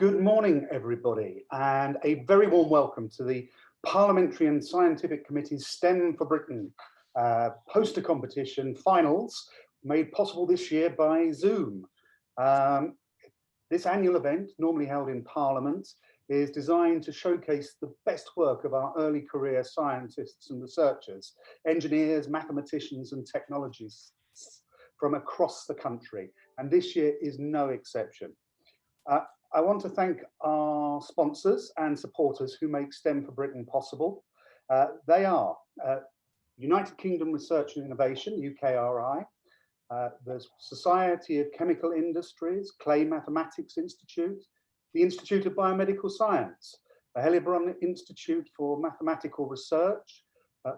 Good morning, everybody, and a very warm welcome to the Parliamentary and Scientific Committee's STEM for Britain poster competition finals, made possible this year by Zoom. This annual event, normally held in Parliament, is designed to showcase the best work of our early career scientists and researchers, engineers, mathematicians and technologists from across the country, and this year is no exception. I want to thank our sponsors and supporters who make STEM for Britain possible. They are United Kingdom Research and Innovation, UKRI, the Society of Chemical Industries, Clay Mathematics Institute, the Institute of Biomedical Science, the Hellebrun Institute for Mathematical Research,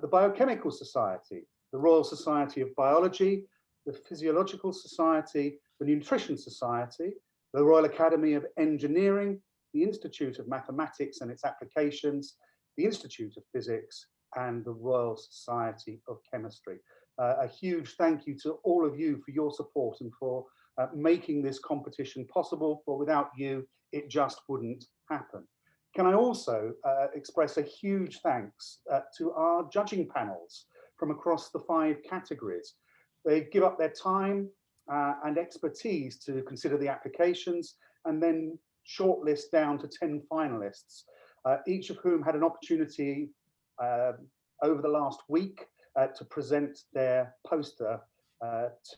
the Biochemical Society, the Royal Society of Biology, the Physiological Society, the Nutrition Society, the Royal Academy of Engineering, the Institute of Mathematics and its Applications, the Institute of Physics, and the Royal Society of Chemistry. A huge thank you to all of you for your support and for making this competition possible, for without you, it just wouldn't happen. Can I also express a huge thanks to our judging panels from across the 5 categories. They give up their time and expertise to consider the applications and then shortlist down to 10 finalists, each of whom had an opportunity over the last week to present their poster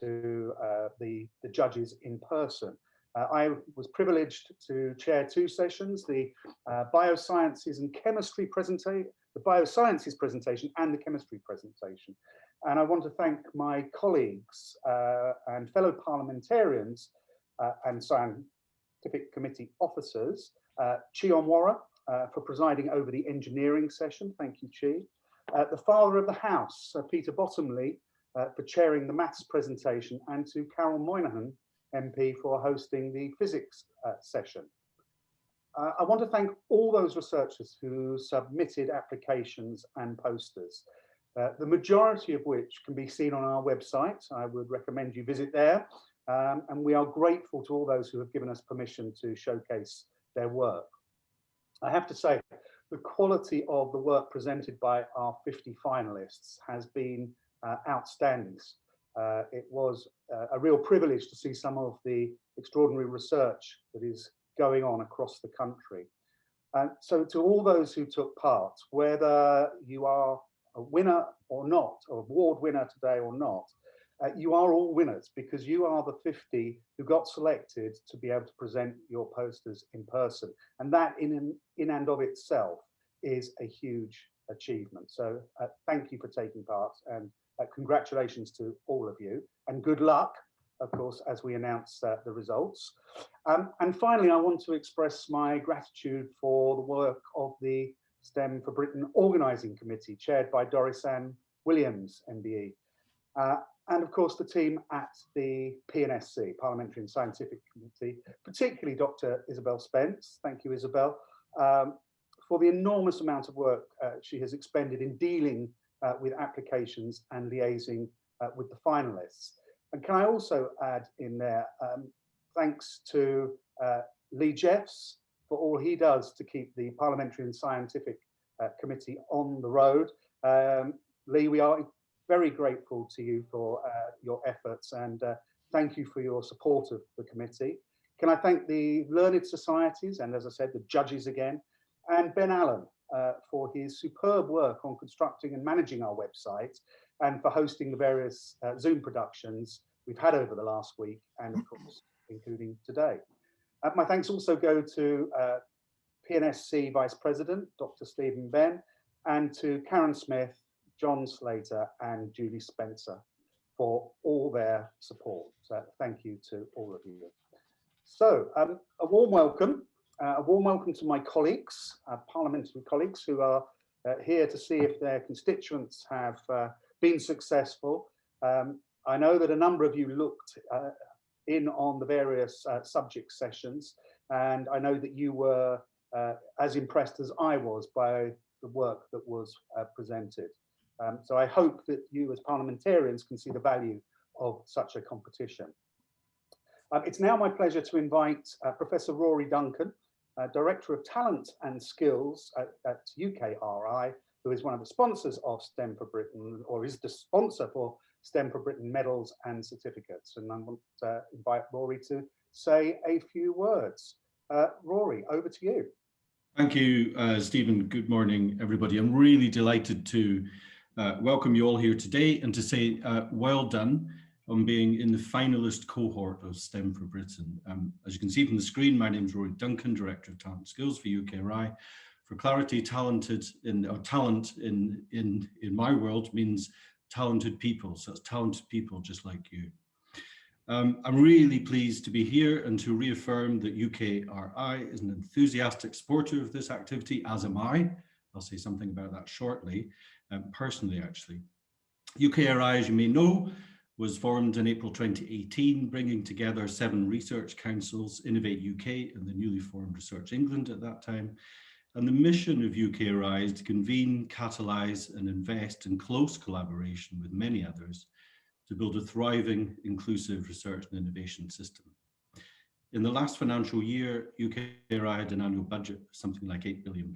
to the judges in person. I was privileged to chair 2 sessions, the biosciences and chemistry presentation, the biosciences presentation and the chemistry presentation. And I want to thank my colleagues and fellow parliamentarians and scientific committee officers, Chi Onwara for presiding over the engineering session, thank you Chi, the Father of the House, Peter Bottomley, for chairing the maths presentation, and to Carol Moynihan, MP, for hosting the physics session. I want to thank all those researchers who submitted applications and posters, the majority of which can be seen on our website. I would recommend you visit there. And we are grateful to all those who have given us permission to showcase their work. I have to say, the quality of the work presented by our 50 finalists has been outstanding. It was a real privilege to see some of the extraordinary research that is going on across the country. So to all those who took part, whether you are a winner or not, or award winner today or not, you are all winners, because you are the 50 who got selected to be able to present your posters in person. And that in and of itself is a huge achievement. So thank you for taking part, and congratulations to all of you, and good luck, of course, as we announce the results. And finally, I want to express my gratitude for the work of the STEM for Britain Organising Committee, chaired by Doris Ann Williams, MBE, and of course the team at the PNSC, Parliamentary and Scientific Committee, particularly Dr. Isabel Spence. Thank you, Isabel, for the enormous amount of work she has expended in dealing with applications and liaising with the finalists. And can I also add in there, thanks to Lee Jeffs for all he does to keep the Parliamentary and Scientific Committee on the road. Lee, we are very grateful to you for your efforts, and thank you for your support of the committee. Can I thank the learned societies, and as I said, the judges again, and Ben Allen for his superb work on constructing and managing our website, and for hosting the various Zoom productions we've had over the last week, and of course, including today. My thanks also go to PNSC Vice President, Dr. Stephen Benn, and to Karen Smith, John Slater, and Julie Spencer for all their support. So thank you to all of you. So a warm welcome to my colleagues, parliamentary colleagues, who are here to see if their constituents have been successful. I know that a number of you looked in on the various subject sessions, and I know that you were as impressed as I was by the work that was presented. So I hope that you as parliamentarians can see the value of such a competition. It's now my pleasure to invite Professor Rory Duncan, Director of Talent and Skills at UKRI, who is one of the sponsors of STEM for Britain, or is the sponsor for STEM for Britain medals and certificates. And I want to invite Rory to say a few words. Rory, over to you. Thank you, Stephen. Good morning, everybody. I'm really delighted to welcome you all here today and to say well done on being in the finalist cohort of STEM for Britain. As you can see from the screen, my name is Rory Duncan, Director of Talent Skills for UKRI. For clarity, talent in my world means talented people. So it's talented people just like you. I'm really pleased to be here and to reaffirm that UKRI is an enthusiastic supporter of this activity, as am I. I'll say something about that shortly, personally actually. UKRI, as you may know, was formed in April 2018, bringing together 7 research councils, Innovate UK and the newly formed Research England at that time. And the mission of UKRI is to convene, catalyse and invest in close collaboration with many others to build a thriving, inclusive research and innovation system. In the last financial year, UKRI had an annual budget of something like £8 billion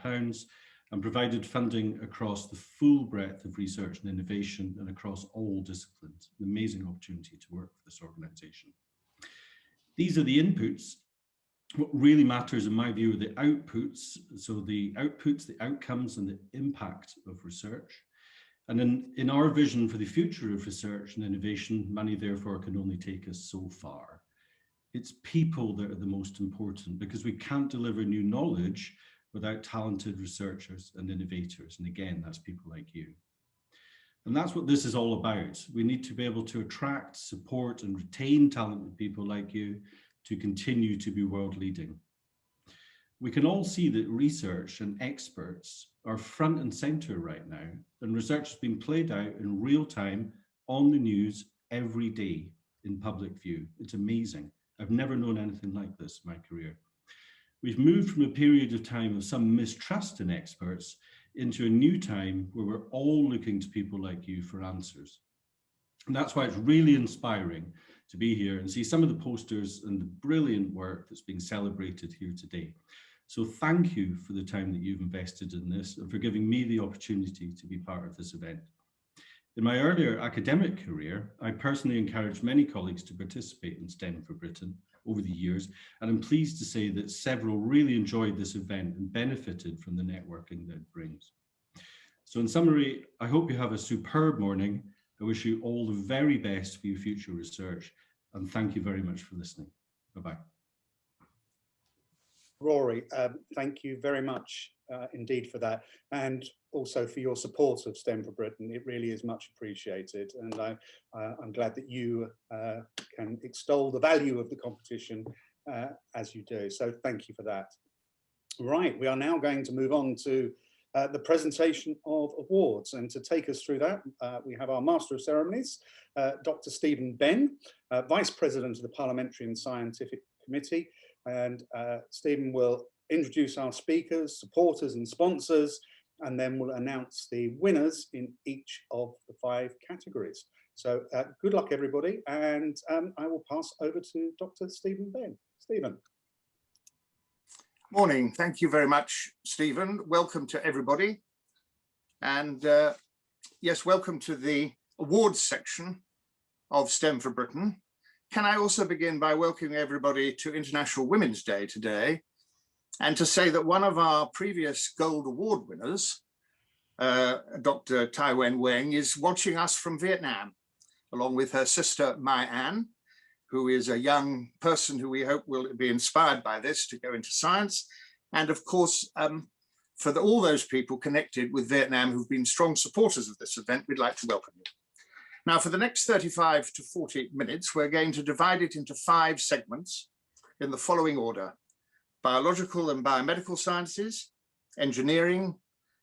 and provided funding across the full breadth of research and innovation and across all disciplines. An amazing opportunity to work for this organisation. These are the inputs. What really matters, in my view, are the outputs. So the outputs, the outcomes and the impact of research. And in our vision for the future of research and innovation, money therefore can only take us so far. It's people that are the most important, because we can't deliver new knowledge without talented researchers and innovators. And again, that's people like you. And that's what this is all about. We need to be able to attract, support and retain talented people like you to continue to be world leading. We can all see that research and experts are front and center right now, and research is being played out in real time on the news every day in public view. It's amazing. I've never known anything like this in my career. We've moved from a period of time of some mistrust in experts into a new time where we're all looking to people like you for answers. And that's why it's really inspiring to be here and see some of the posters and the brilliant work that's being celebrated here today. So thank you for the time that you've invested in this and for giving me the opportunity to be part of this event. In my earlier academic career, I personally encouraged many colleagues to participate in STEM for Britain over the years, and I'm pleased to say that several really enjoyed this event and benefited from the networking that it brings. So in summary, I hope you have a superb morning. I wish you all the very best for your future research, and thank you very much for listening. Bye-bye. Rory, thank you very much indeed for that, and also for your support of STEM for Britain. It really is much appreciated, and I'm glad that you can extol the value of the competition as you do. So thank you for that. Right, we are now going to move on to the presentation of awards, and to take us through that, we have our Master of Ceremonies, Dr. Stephen Benn, Vice President of the Parliamentary and Scientific Committee. And Stephen will introduce our speakers, supporters and sponsors, and then we'll announce the winners in each of the 5 categories. So good luck, everybody, and I will pass over to Dr. Stephen Benn. Stephen. Morning. Thank you very much, Stephen. Welcome to everybody. And yes, welcome to the awards section of STEM for Britain. Can I also begin by welcoming everybody to International Women's Day today, and to say that one of our previous Gold Award winners, Dr. Tai Wen Weng, is watching us from Vietnam, along with her sister Mai An, who is a young person who we hope will be inspired by this to go into science. And of course, for all those people connected with Vietnam who've been strong supporters of this event, we'd like to welcome you. Now, for the next 35 to 40 minutes, we're going to divide it into 5 segments in the following order: biological and biomedical sciences, engineering,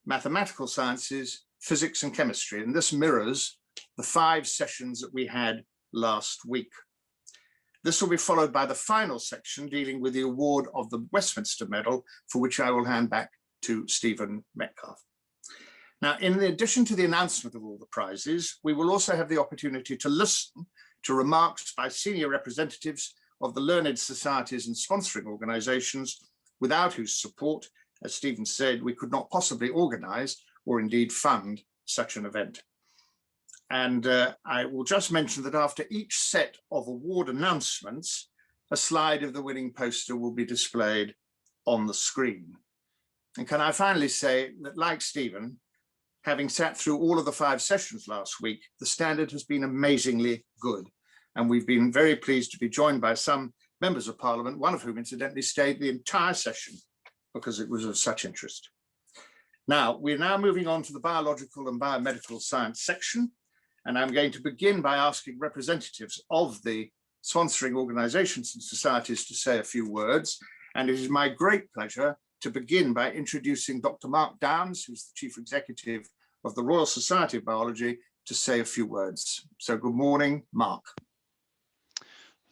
mathematical sciences, physics and chemistry. And this mirrors the 5 sessions that we had last week. This will be followed by the final section dealing with the award of the Westminster Medal, for which I will hand back to Stephen Metcalfe. Now, in addition to the announcement of all the prizes, we will also have the opportunity to listen to remarks by senior representatives of the learned societies and sponsoring organisations without whose support, as Stephen said, we could not possibly organise or indeed fund such an event. And I will just mention that after each set of award announcements, a slide of the winning poster will be displayed on the screen. And can I finally say that, like Stephen, having sat through all of the 5 sessions last week, the standard has been amazingly good. And we've been very pleased to be joined by some members of Parliament, one of whom incidentally stayed the entire session because it was of such interest. Now, we're now moving on to the biological and biomedical science section. And I'm going to begin by asking representatives of the sponsoring organisations and societies to say a few words. And it is my great pleasure to begin by introducing Dr. Mark Downes, who's the Chief Executive of the Royal Society of Biology, to say a few words. So good morning, Mark.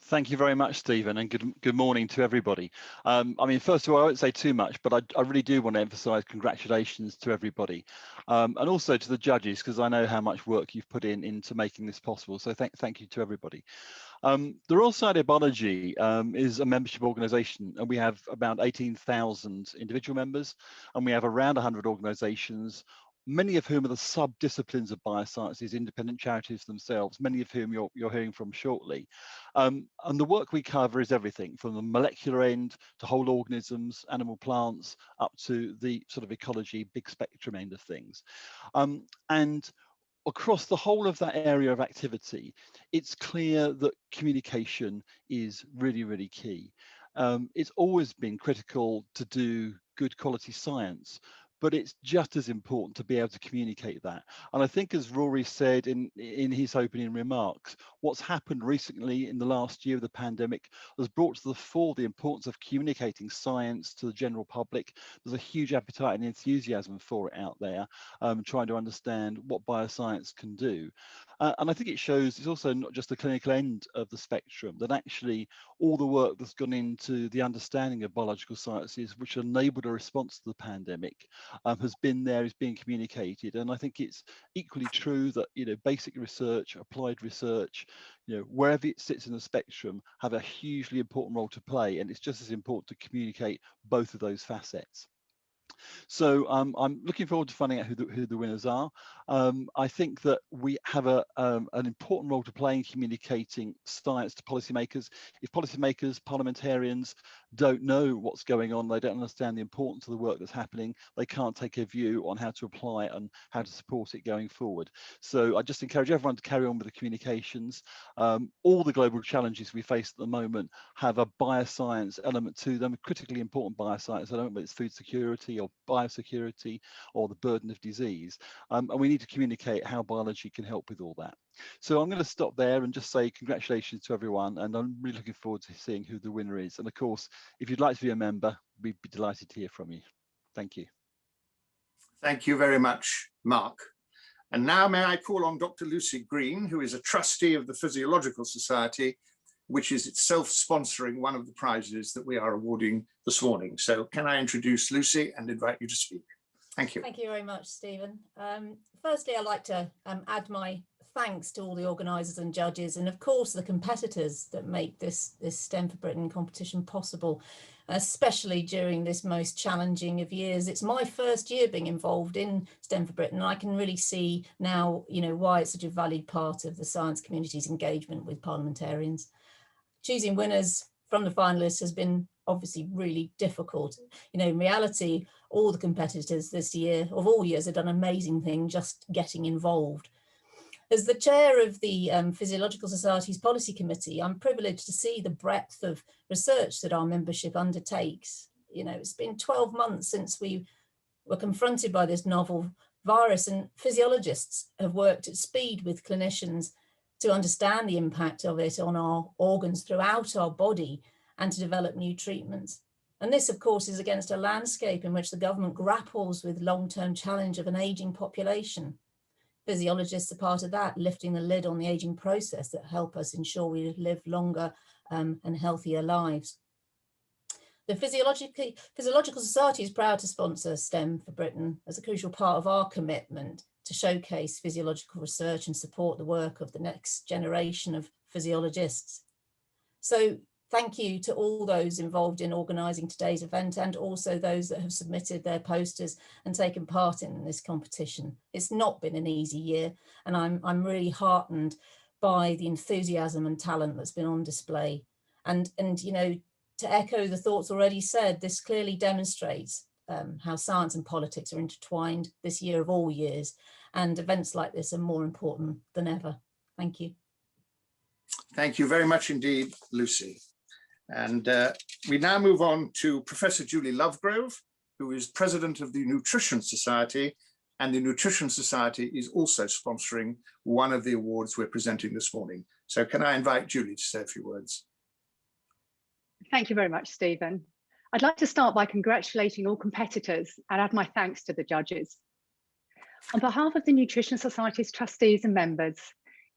Thank you very much, Stephen, and good morning to everybody. I mean, first of all, I won't say too much, but I really do want to emphasise congratulations to everybody, and also to the judges, because I know how much work you've put into making this possible. So thank you to everybody. The Royal Society of Biology is a membership organisation, and we have about 18,000 individual members, and we have around 100 organisations, many of whom are the sub-disciplines of biosciences, independent charities themselves, many of whom you're hearing from shortly. And the work we cover is everything from the molecular end to whole organisms, animal plants, up to the sort of ecology, big spectrum end of things. And across the whole of that area of activity, it's clear that communication is really, really key. It's always been critical to do good quality science, but it's just as important to be able to communicate that. And I think, as Rory said in his opening remarks, what's happened recently in the last year of the pandemic has brought to the fore the importance of communicating science to the general public. There's a huge appetite and enthusiasm for it out there, trying to understand what bioscience can do. And I think it shows it's also not just the clinical end of the spectrum, that actually all the work that's gone into the understanding of biological sciences, which enabled a response to the pandemic, has been there, is being communicated. And I think it's equally true that, you know, basic research, applied research, you know, wherever it sits in the spectrum, have a hugely important role to play. And it's just as important to communicate both of those facets. So I'm looking forward to finding out who the winners are. I think that we have an important role to play in communicating science to policymakers. If policymakers, parliamentarians don't know what's going on, they don't understand the importance of the work that's happening, they can't take a view on how to apply it and how to support it going forward. So I just encourage everyone to carry on with the communications. All the global challenges we face at the moment have a bioscience element to them, a critically important bioscience element, whether it's food security or biosecurity or the burden of disease, and we need to communicate how biology can help with all that. So I'm going to stop there and just say congratulations to everyone, and I'm really looking forward to seeing who the winner is. And of course, if you'd like to be a member, we'd be delighted to hear from you. Thank you. Thank you very much, Mark. And now may I call on Dr. Lucy Greene, who is a trustee of the Physiological Society, which is itself sponsoring one of the prizes that we are awarding this morning. So can I introduce Lucy and invite you to speak? Thank you. Thank you very much, Stephen. Firstly, I'd like to add my thanks to all the organisers and judges, and of course the competitors that make this STEM for Britain competition possible, especially during this most challenging of years. It's my first year being involved in STEM for Britain, and I can really see now, you know, why it's such a valued part of the science community's engagement with parliamentarians. Choosing winners from the finalists has been obviously really difficult. You know, in reality, all the competitors this year, of all years, have done an amazing thing just getting involved. As the chair of the Physiological Society's Policy Committee, I'm privileged to see the breadth of research that our membership undertakes. You know, it's been 12 months since we were confronted by this novel virus, and physiologists have worked at speed with clinicians to understand the impact of it on our organs throughout our body and to develop new treatments. And this, of course, is against a landscape in which the government grapples with long-term challenge of an ageing population. Physiologists are part of that, lifting the lid on the ageing process that help us ensure we live longer and healthier lives. The Physiological Society is proud to sponsor STEM for Britain as a crucial part of our commitment to showcase physiological research and support the work of the next generation of physiologists. So thank you to all those involved in organising today's event, and also those that have submitted their posters and taken part in this competition. It's not been an easy year, and I'm really heartened by the enthusiasm and talent that's been on display. And you know, to echo the thoughts already said, this clearly demonstrates how science and politics are intertwined this year of all years, and events like this are more important than ever. Thank you. Thank you very much indeed, Lucy. And we now move on to Professor Julie Lovegrove, who is President of the Nutrition Society, and the Nutrition Society is also sponsoring one of the awards we're presenting this morning. So can I invite Julie to say a few words? Thank you very much, Stephen. I'd like to start by congratulating all competitors and add my thanks to the judges. On behalf of the Nutrition Society's trustees and members,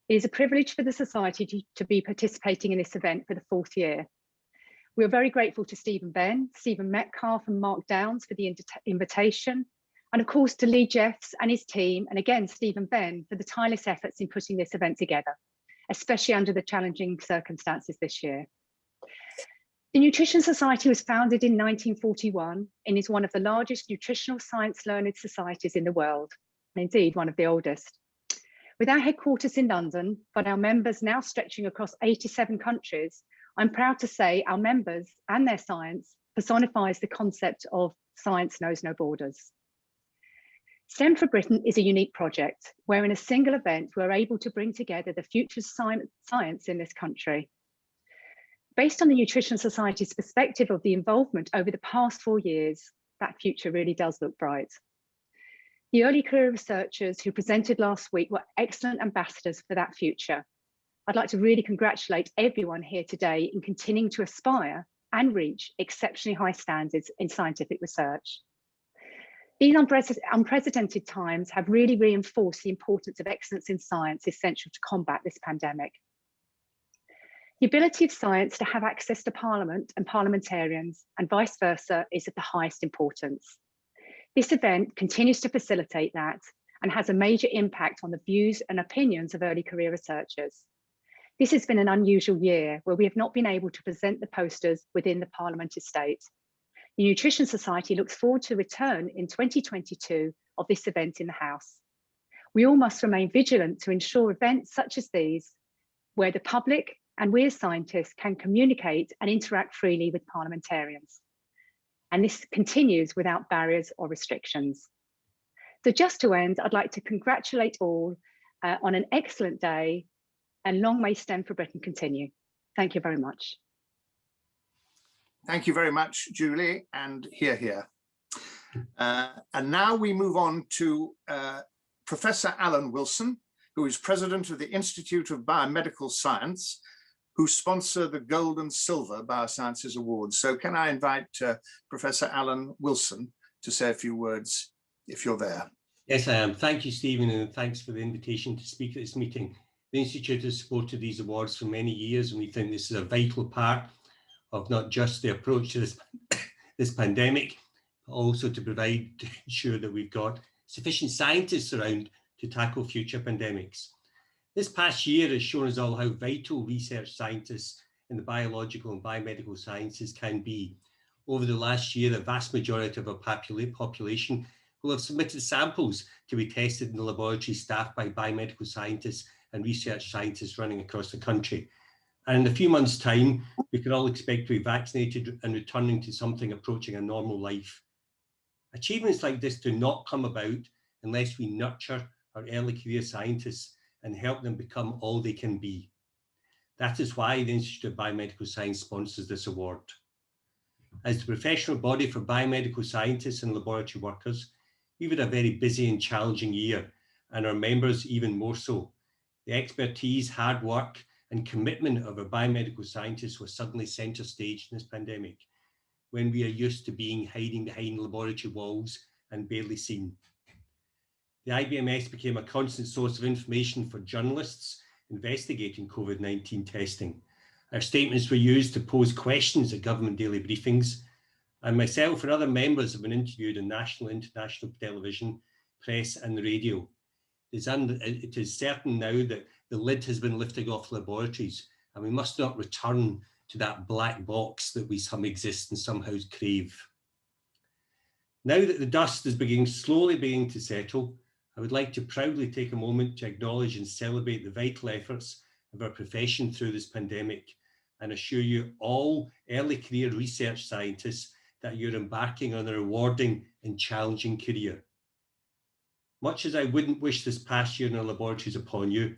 it is a privilege for the Society to be participating in this event for the 4th year. We are very grateful to Stephen Benn, Stephen Metcalfe and Mark Downs for the invitation, and of course to Lee Jeffs and his team, and again Stephen Benn for the tireless efforts in putting this event together, especially under the challenging circumstances this year. The Nutrition Society was founded in 1941 and is one of the largest nutritional science learned societies in the world, and indeed one of the oldest. With our headquarters in London, but our members now stretching across 87 countries, I'm proud to say our members and their science personifies the concept of science knows no borders. STEM for Britain is a unique project where in a single event, we're able to bring together the future science in this country. Based on the Nutrition Society's perspective of the involvement over the past 4 years, that future really does look bright. The early career researchers who presented last week were excellent ambassadors for that future. I'd like to really congratulate everyone here today in continuing to aspire and reach exceptionally high standards in scientific research. These unprecedented times have really reinforced the importance of excellence in science essential to combat this pandemic. The ability of science to have access to Parliament and parliamentarians and vice versa is of the highest importance. This event continues to facilitate that and has a major impact on the views and opinions of early career researchers. This has been an unusual year where we have not been able to present the posters within the Parliament estate. The Nutrition Society looks forward to return in 2022 of this event in the House. We all must remain vigilant to ensure events such as these, where the public and we as scientists can communicate and interact freely with parliamentarians. And this continues without barriers or restrictions. So just to end, I'd like to congratulate all on an excellent day, and long may STEM for Britain continue. Thank you very much. Thank you very much, Julie, and hear, hear. And now we move on to Professor Alan Wilson, who is President of the Institute of Biomedical Science, who sponsor the Gold and Silver Biosciences Awards. So can I invite Professor Alan Wilson to say a few words, if you're there? Yes, I am. Thank you, Stephen, and thanks for the invitation to speak at this meeting. The Institute has supported these awards for many years, and we think this is a vital part of not just the approach to this pandemic, but also to ensure that we've got sufficient scientists around to tackle future pandemics. This past year has shown us all how vital research scientists in the biological and biomedical sciences can be. Over the last year, the vast majority of our population will have submitted samples to be tested in the laboratory staffed by biomedical scientists and research scientists running across the country. And in a few months' time, we can all expect to be vaccinated and returning to something approaching a normal life. Achievements like this do not come about unless we nurture our early career scientists and help them become all they can be. That is why the Institute of Biomedical Science sponsors this award. As the professional body for biomedical scientists and laboratory workers, we've had a very busy and challenging year, and our members even more so. The expertise, hard work, and commitment of our biomedical scientists was suddenly centre stage in this pandemic, when we are used to being hiding behind laboratory walls and barely seen. The IBMS became a constant source of information for journalists investigating COVID-19 testing. Our statements were used to pose questions at government daily briefings, and myself and other members have been interviewed on national and international television, press and the radio. It is certain now that the lid has been lifted off laboratories, and we must not return to that black box that we some exist and somehow crave. Now that the dust is slowly beginning to settle, I would like to proudly take a moment to acknowledge and celebrate the vital efforts of our profession through this pandemic and assure you all early career research scientists that you're embarking on a rewarding and challenging career. Much as I wouldn't wish this past year in our laboratories upon you,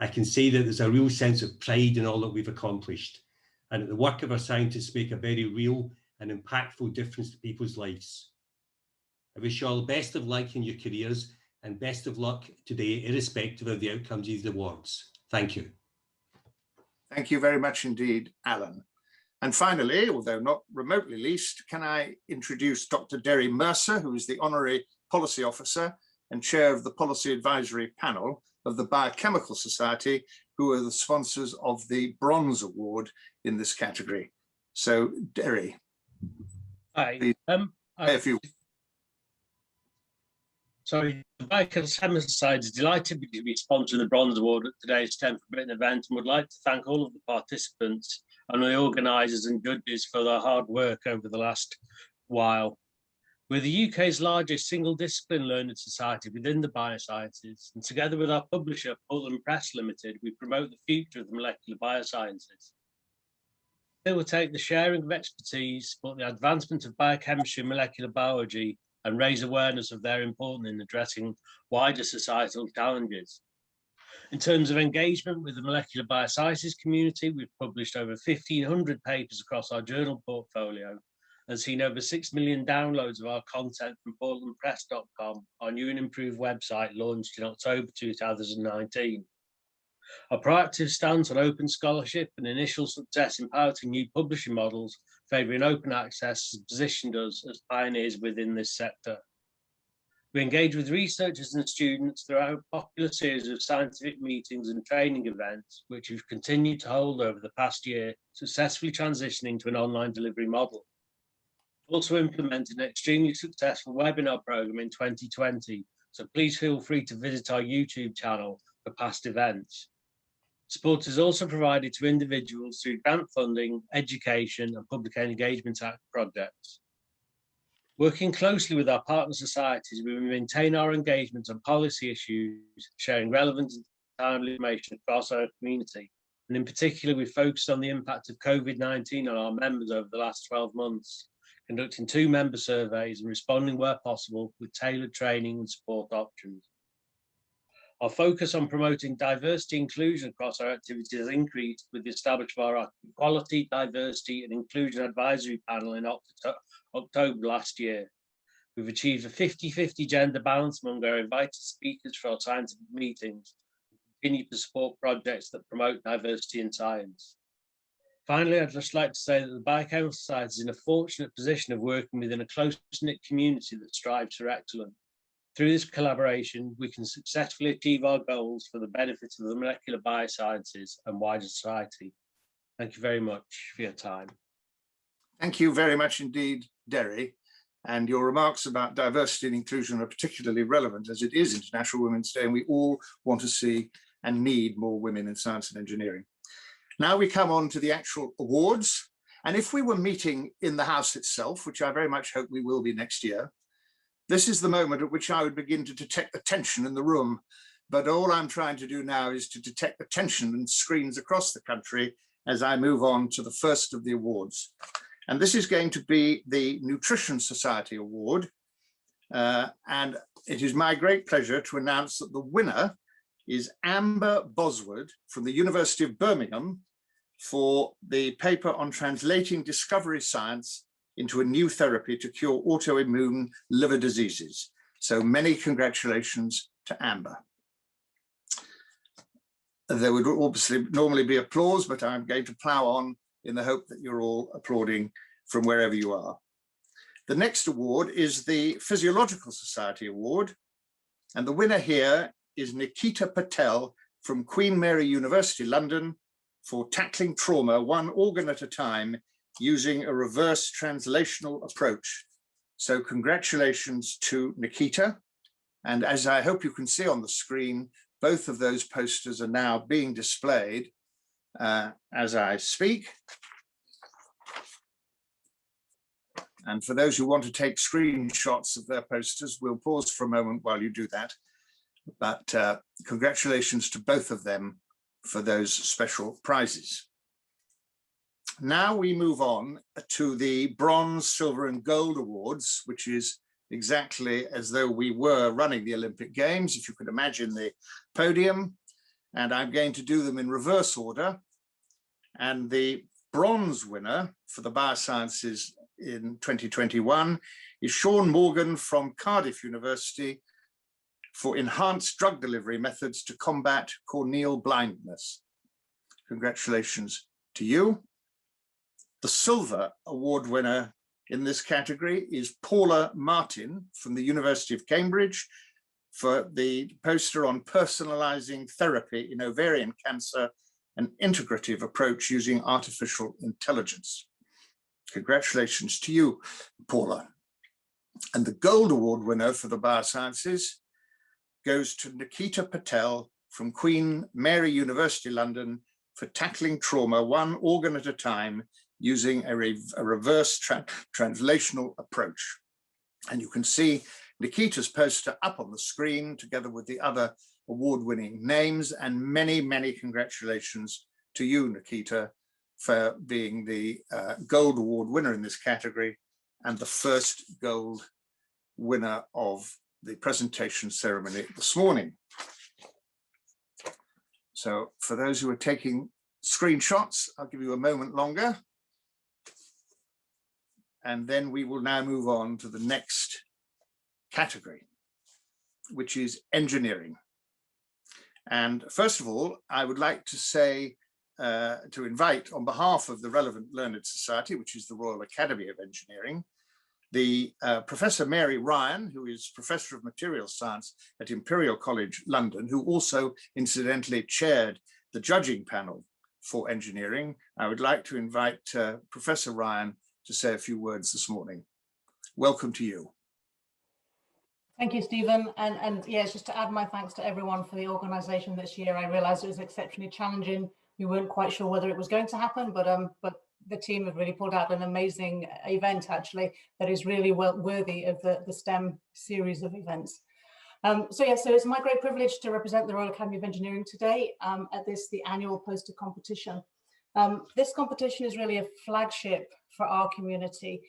I can say that there's a real sense of pride in all that we've accomplished, and that the work of our scientists make a very real and impactful difference to people's lives. I wish you all the best of luck in your careers and best of luck today, irrespective of the outcomes of the awards. Thank you. Thank you very much indeed, Alan. And finally, although not remotely least, can I introduce Dr. Derry Mercer, who is the Honorary Policy Officer and Chair of the Policy Advisory Panel of the Biochemical Society, who are the sponsors of the Bronze Award in this category. So, Derry. Hi. Sorry, the Biochemical Society is delighted to be sponsoring the Bronze Award at today's STEM for Britain event, and would like to thank all of the participants and the organisers and judges for their hard work over the last while. We're the UK's largest single discipline learned society within the biosciences, and together with our publisher, Portland Press Limited, we promote the future of the molecular biosciences. It will take the sharing of expertise, support the advancement of biochemistry and molecular biology, and raise awareness of their importance in addressing wider societal challenges. In terms of engagement with the molecular biosciences community, we've published over 1,500 papers across our journal portfolio and seen over 6 million downloads of our content from portlandpress.com, our new and improved website launched in October 2019. Our proactive stance on open scholarship and initial success in piloting new publishing models favouring open access has positioned us as pioneers within this sector. We engage with researchers and students throughout a popular series of scientific meetings and training events, which we've continued to hold over the past year, successfully transitioning to an online delivery model. Also implemented an extremely successful webinar programme in 2020, so please feel free to visit our YouTube channel for past events. Support is also provided to individuals through grant funding, education and public engagement projects. Working closely with our partner societies, we maintain our engagement on policy issues, sharing relevant and timely information across our community. And in particular, we focused on the impact of COVID-19 on our members over the last 12 months, conducting 2 member surveys and responding where possible with tailored training and support options. Our focus on promoting diversity and inclusion across our activities has increased with the establishment of our Equality, Diversity and Inclusion Advisory Panel in October last year. We've achieved a 50-50 gender balance among our invited speakers for our scientific meetings and continue to support projects that promote diversity in science. Finally, I'd just like to say that the Biochemical Society is in a fortunate position of working within a close-knit community that strives for excellence. Through this collaboration, we can successfully achieve our goals for the benefit of the molecular biosciences and wider society. Thank you very much for your time. Thank you very much indeed, Derry. And your remarks about diversity and inclusion are particularly relevant as it is International Women's Day, and we all want to see and need more women in science and engineering. Now we come on to the actual awards. And if we were meeting in the House itself, which I very much hope we will be next year, this is the moment at which I would begin to detect the tension in the room. But all I'm trying to do now is to detect the tension in screens across the country as I move on to the first of the awards. And this is going to be the Nutrition Society Award. And it is my great pleasure to announce that the winner is Amber Boswood from the University of Birmingham for the paper on translating discovery science into a new therapy to cure autoimmune liver diseases. So many congratulations to Amber. There would obviously normally be applause, but I'm going to plough on in the hope that you're all applauding from wherever you are. The next award is the Physiological Society Award, and the winner here is Nikita Patel from Queen Mary University, London, for tackling trauma one organ at a time using a reverse translational approach. So congratulations to Nikita. And as I hope you can see on the screen, both of those posters are now being displayed as I speak. And for those who want to take screenshots of their posters, we'll pause for a moment while you do that. But congratulations to both of them for those special prizes. Now we move on to the bronze, silver and gold awards, which is exactly as though we were running the Olympic Games, if you could imagine the podium. And I'm going to do them in reverse order. And the bronze winner for the Biosciences in 2021 is Sean Morgan from Cardiff University for enhanced drug delivery methods to combat corneal blindness. Congratulations to you. The silver award winner in this category is Paula Martin from the University of Cambridge for the poster on personalizing therapy in ovarian cancer, an integrative approach using artificial intelligence. Congratulations to you, Paula. And the gold award winner for the Biosciences goes to Nikita Patel from Queen Mary University London for tackling trauma one organ at a time using a reverse translational approach. And you can see Nikita's poster up on the screen together with the other award-winning names, and many, many congratulations to you, Nikita, for being the gold award winner in this category and the first gold winner of the presentation ceremony this morning. So for those who are taking screenshots, I'll give you a moment longer. And then we will now move on to the next category, which is engineering. And first of all, I would like to say, to invite on behalf of the relevant learned society, which is the Royal Academy of Engineering, the Professor Mary Ryan, who is Professor of Materials Science at Imperial College London, who also incidentally chaired the judging panel for engineering. I would like to invite Professor Ryan to say a few words this morning. Welcome to you. Thank you, Stephen. And yes, just to add my thanks to everyone for the organisation this year. I realised it was exceptionally challenging. We weren't quite sure whether it was going to happen, but the team have really pulled out an amazing event, actually, that is really well worthy of the STEM series of events. So it's my great privilege to represent the Royal Academy of Engineering today at the annual poster competition. This competition is really a flagship for our community.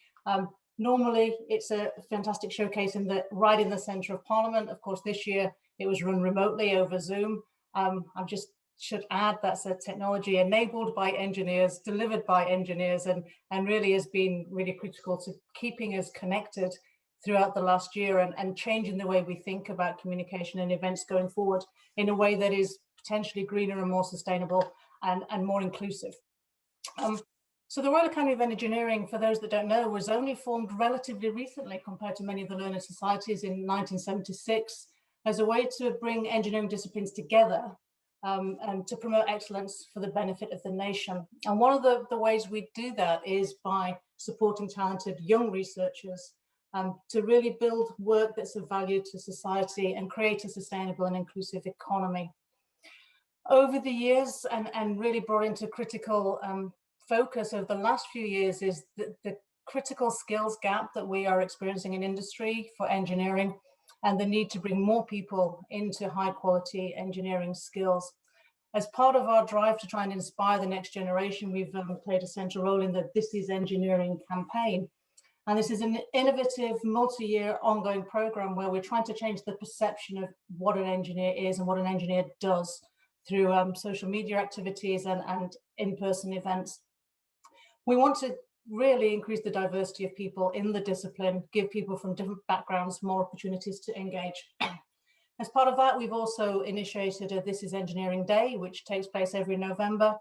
Normally, it's a fantastic showcase right in the centre of Parliament. Of course, this year it was run remotely over Zoom. I just should add that's a technology enabled by engineers, delivered by engineers, and really has been really critical to keeping us connected throughout the last year and changing the way we think about communication and events going forward in a way that is potentially greener and more sustainable and more inclusive. So the Royal Academy of Engineering, for those that don't know, was only formed relatively recently compared to many of the learned societies in 1976 as a way to bring engineering disciplines together and to promote excellence for the benefit of the nation. And one of the ways we do that is by supporting talented young researchers to really build work that's of value to society and create a sustainable and inclusive economy. Over the years, and really brought into critical focus over the last few years, is the critical skills gap that we are experiencing in industry for engineering and the need to bring more people into high quality engineering skills. As part of our drive to try and inspire the next generation, we've played a central role in the This Is Engineering campaign. And this is an innovative multi-year ongoing program where we're trying to change the perception of what an engineer is and what an engineer does through social media activities and in-person events. We want to really increase the diversity of people in the discipline, give people from different backgrounds more opportunities to engage. As part of that, we've also initiated a This Is Engineering Day, which takes place every November.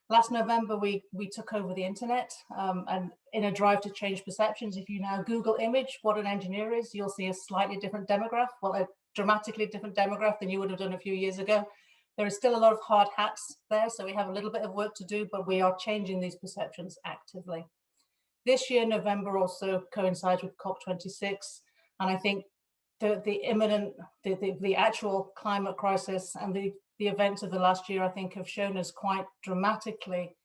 Last November, we took over the internet and in a drive to change perceptions, if you now Google image what an engineer is, you'll see a slightly different demographic, well, a dramatically different demographic than you would have done a few years ago. There is still a lot of hard hats there, so we have a little bit of work to do, but we are changing these perceptions actively. This year, November also coincides with COP26, and I think the actual climate crisis and the events of the last year, I think, have shown us quite dramatically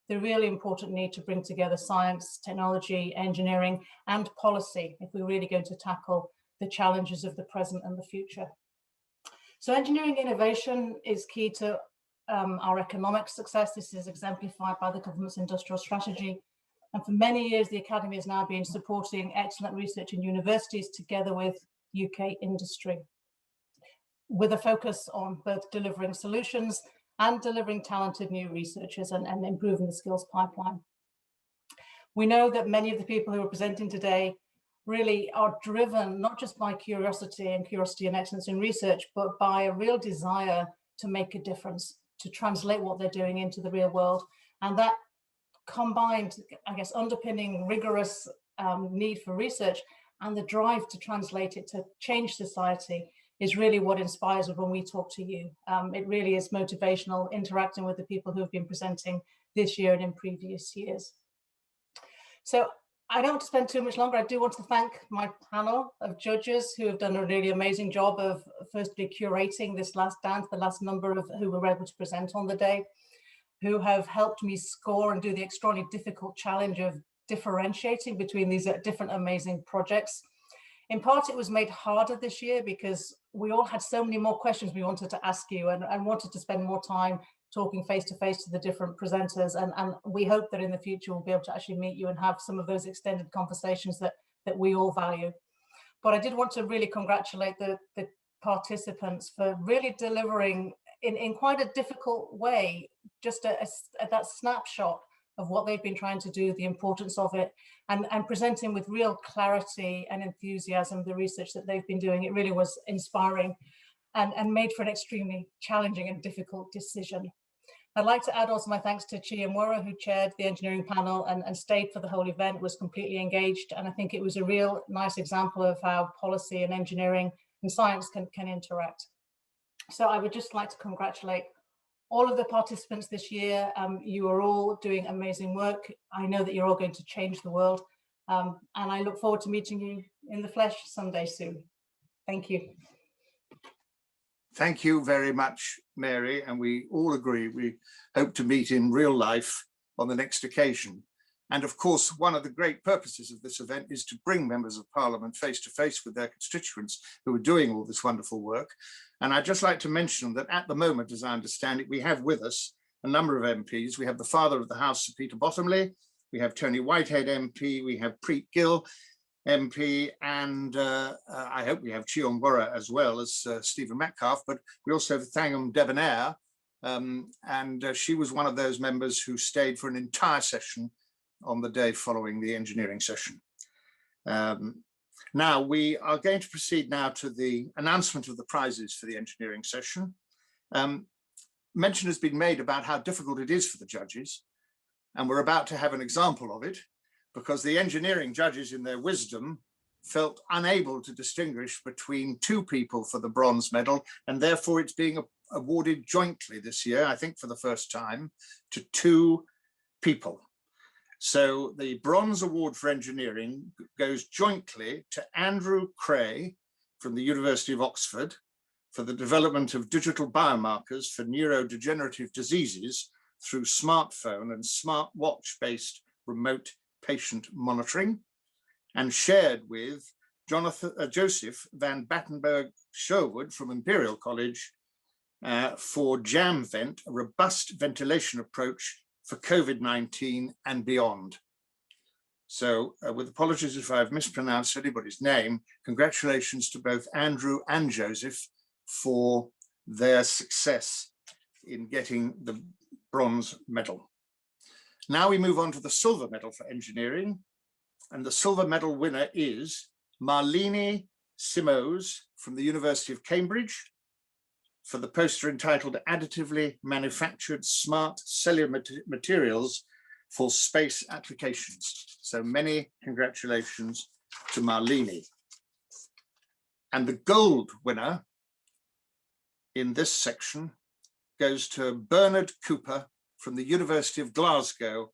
the really important need to bring together science, technology, engineering, and policy if we're really going to tackle the challenges of the present and the future. So engineering innovation is key to our economic success. This is exemplified by the government's industrial strategy. And for many years, the Academy has now been supporting excellent research in universities together with UK industry, with a focus on both delivering solutions and delivering talented new researchers and improving the skills pipeline. We know that many of the people who are presenting today really are driven not just by curiosity and excellence in research, but by a real desire to make a difference, to translate what they're doing into the real world. And that combined, I guess, underpinning rigorous need for research and the drive to translate it to change society is really what inspires us when we talk to you. It really is motivational, interacting with the people who have been presenting this year and in previous years. So I don't want to spend too much longer. I do want to thank my panel of judges who have done a really amazing job of firstly curating this last dance, the last number of who were able to present on the day, who have helped me score and do the extraordinarily difficult challenge of differentiating between these different amazing projects. In part, it was made harder this year because we all had so many more questions we wanted to ask you and wanted to spend more time talking face to face to the different presenters. And we hope that in the future we'll be able to actually meet you and have some of those extended conversations that we all value. But I did want to really congratulate the participants for really delivering in quite a difficult way, just that snapshot of what they've been trying to do, the importance of it, and presenting with real clarity and enthusiasm the research that they've been doing. It really was inspiring and made for an extremely challenging and difficult decision. I'd like to add also my thanks to Chi Mwura, who chaired the engineering panel and stayed for the whole event, was completely engaged. And I think it was a real nice example of how policy and engineering and science can interact. So I would just like to congratulate all of the participants this year. You are all doing amazing work. I know that you're all going to change the world. And I look forward to meeting you in the flesh someday soon. Thank you. Thank you very much, Mary, and we all agree we hope to meet in real life on the next occasion. And of course, one of the great purposes of this event is to bring members of Parliament face to face with their constituents who are doing all this wonderful work. And I'd just like to mention that at the moment, as I understand it, we have with us a number of MPs. We have the Father of the House, Sir Peter Bottomley, we have Tony Whitehead MP, we have Preet Gill MP, and I hope we have Chi Mwura as well as Stephen Metcalfe, but we also have Thangam Debonair, and she was one of those members who stayed for an entire session on the day following the engineering session. Now we are going to proceed now to the announcement of the prizes for the engineering session. Mention has been made about how difficult it is for the judges, and we're about to have an example of it, because the engineering judges in their wisdom felt unable to distinguish between two people for the bronze medal, and therefore it's being awarded jointly this year, I think for the first time, to two people. So the bronze award for engineering goes jointly to Andrew Cray from the University of Oxford for the development of digital biomarkers for neurodegenerative diseases through smartphone and smartwatch-based remote patient monitoring, and shared with Joseph van Battenberg-Sherwood from Imperial College for JAMVent, a robust ventilation approach for COVID-19 and beyond. So with apologies if I've mispronounced anybody's name, congratulations to both Andrew and Joseph for their success in getting the bronze medal. Now we move on to the silver medal for engineering, and the silver medal winner is Marlene Simoes from the University of Cambridge for the poster entitled Additively Manufactured Smart Cellular Materials for Space Applications. So many congratulations to Marlene. And the gold winner in this section goes to Bernard Cooper from the University of Glasgow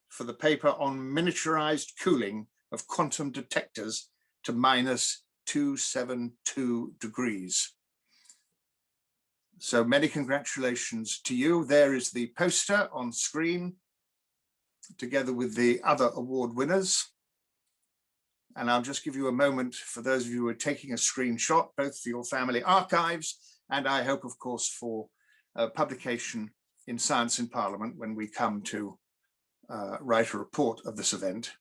for the paper on miniaturized cooling of quantum detectors to -272 degrees. So many congratulations to you. There is the poster on screen, together with the other award winners. And I'll just give you a moment for those of you who are taking a screenshot, both for your family archives, and I hope, of course, for publication in Science in Parliament when we come to write a report of this event,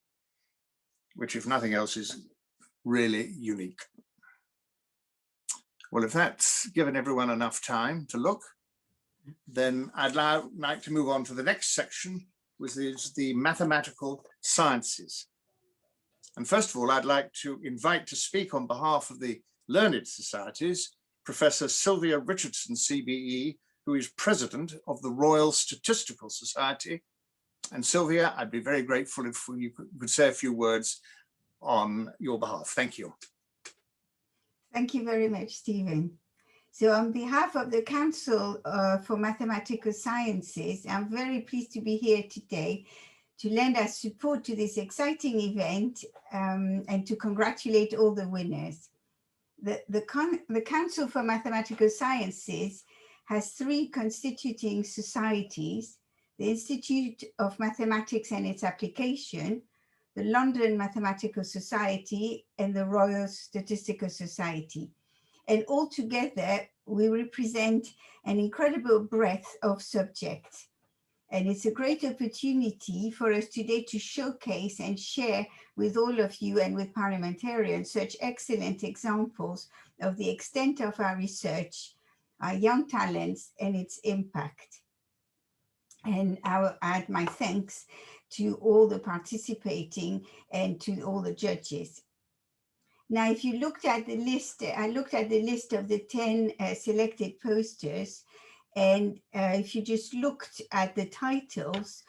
which, if nothing else, is really unique. Well, if that's given everyone enough time to look, then I'd now like to move on to the next section, which is the mathematical sciences. And first of all, I'd like to invite to speak on behalf of the Learned Societies, Professor Sylvia Richardson, CBE, who is president of the Royal Statistical Society. And Sylvia, I'd be very grateful if you could say a few words on your behalf. Thank you. Thank you very much, Stephen. So on behalf of the Council for Mathematical Sciences, I'm very pleased to be here today to lend our support to this exciting event and to congratulate all the winners. The Council for Mathematical Sciences has three constituting societies: the Institute of Mathematics and its Application, the London Mathematical Society, and the Royal Statistical Society. And all together, we represent an incredible breadth of subjects. And it's a great opportunity for us today to showcase and share with all of you and with parliamentarians such excellent examples of the extent of our research, our young talents, and its impact. And I will add my thanks to all the participating and to all the judges. Now, if you looked at the list, I looked at the list of the 10 selected posters, and if you just looked at the titles,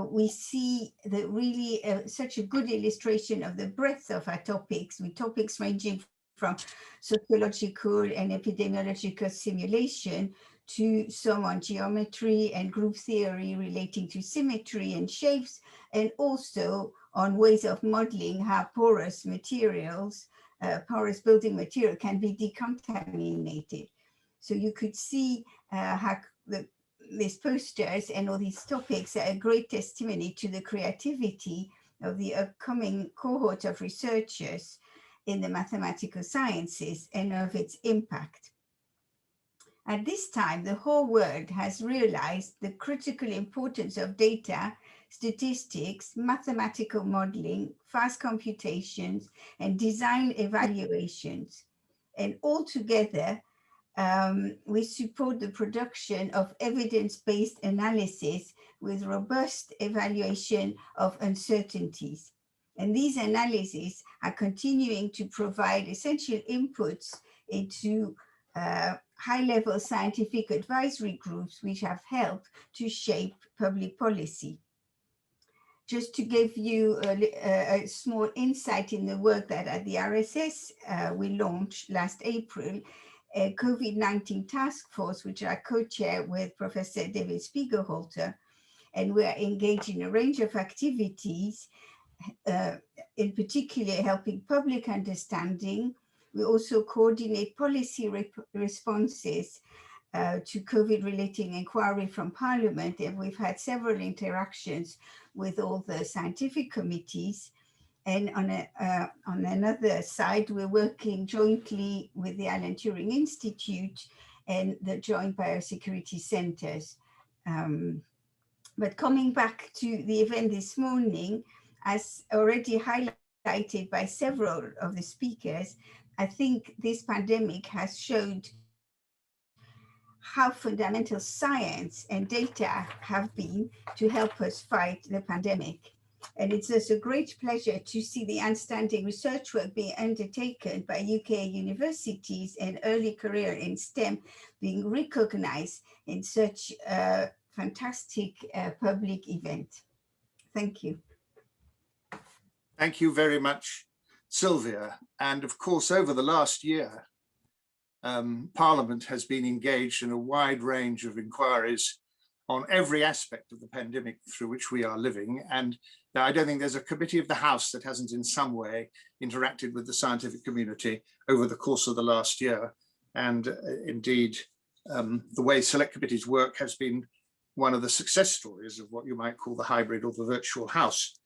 we see that really such a good illustration of the breadth of our topics, with topics ranging from sociological and epidemiological simulation to some on geometry and group theory relating to symmetry and shapes, and also on ways of modeling how porous materials, porous building material can be decontaminated. So you could see how these posters and all these topics are a great testimony to the creativity of the upcoming cohort of researchers in the mathematical sciences and of its impact. At this time, the whole world has realized the critical importance of data, statistics, mathematical modeling, fast computations, and design evaluations. And all together, we support the production of evidence-based analysis with robust evaluation of uncertainties. And these analyses are continuing to provide essential inputs into high-level scientific advisory groups, which have helped to shape public policy. Just to give you a small insight in the work that at the RSS we launched last April, a COVID-19 task force, which I co-chair with Professor David Spiegelhalter, and we are engaged in a range of activities, in particular helping public understanding. We also coordinate policy responses to COVID-related inquiry from Parliament, and we've had several interactions with all the scientific committees. And on another side, we're working jointly with the Alan Turing Institute and the Joint Biosecurity Centers. But coming back to the event this morning, as already highlighted by several of the speakers, I think this pandemic has showed how fundamental science and data have been to help us fight the pandemic. And it's just a great pleasure to see the outstanding research work being undertaken by UK universities and early career in STEM being recognized in such a fantastic public event. Thank you. Thank you very much, Sylvia. And of course, over the last year, Parliament has been engaged in a wide range of inquiries on every aspect of the pandemic through which we are living. And I don't think there's a committee of the House that hasn't in some way interacted with the scientific community over the course of the last year. And indeed, the way select committees work has been one of the success stories of what you might call the hybrid or the virtual house.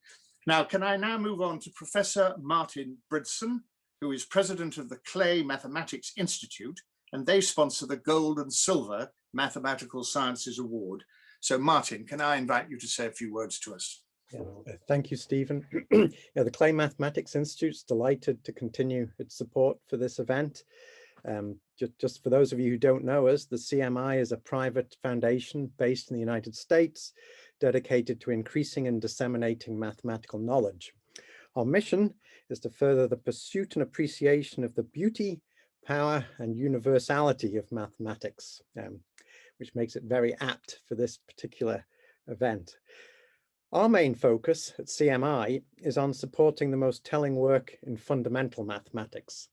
Now, can I now move on to Professor Martin Bridson, who is president of the Clay Mathematics Institute, and they sponsor the Gold and Silver Mathematical Sciences Award. So Martin, can I invite you to say a few words to us? Yeah, thank you, Stephen. The Clay Mathematics Institute is delighted to continue its support for this event. Just for those of you who don't know us, the CMI is a private foundation based in the United States, dedicated to increasing and disseminating mathematical knowledge. Our mission is to further the pursuit and appreciation of the beauty, power, and universality of mathematics, which makes it very apt for this particular event. Our main focus at CMI is on supporting the most telling work in fundamental mathematics.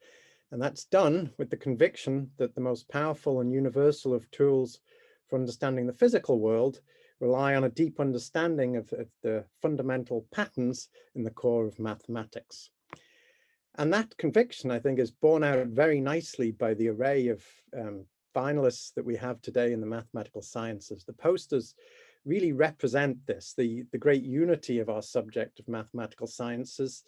And that's done with the conviction that the most powerful and universal of tools for understanding the physical world rely on a deep understanding of the fundamental patterns in the core of mathematics. And that conviction, I think, is borne out very nicely by the array of finalists that we have today in the mathematical sciences. The posters really represent this, the great unity of our subject of mathematical sciences,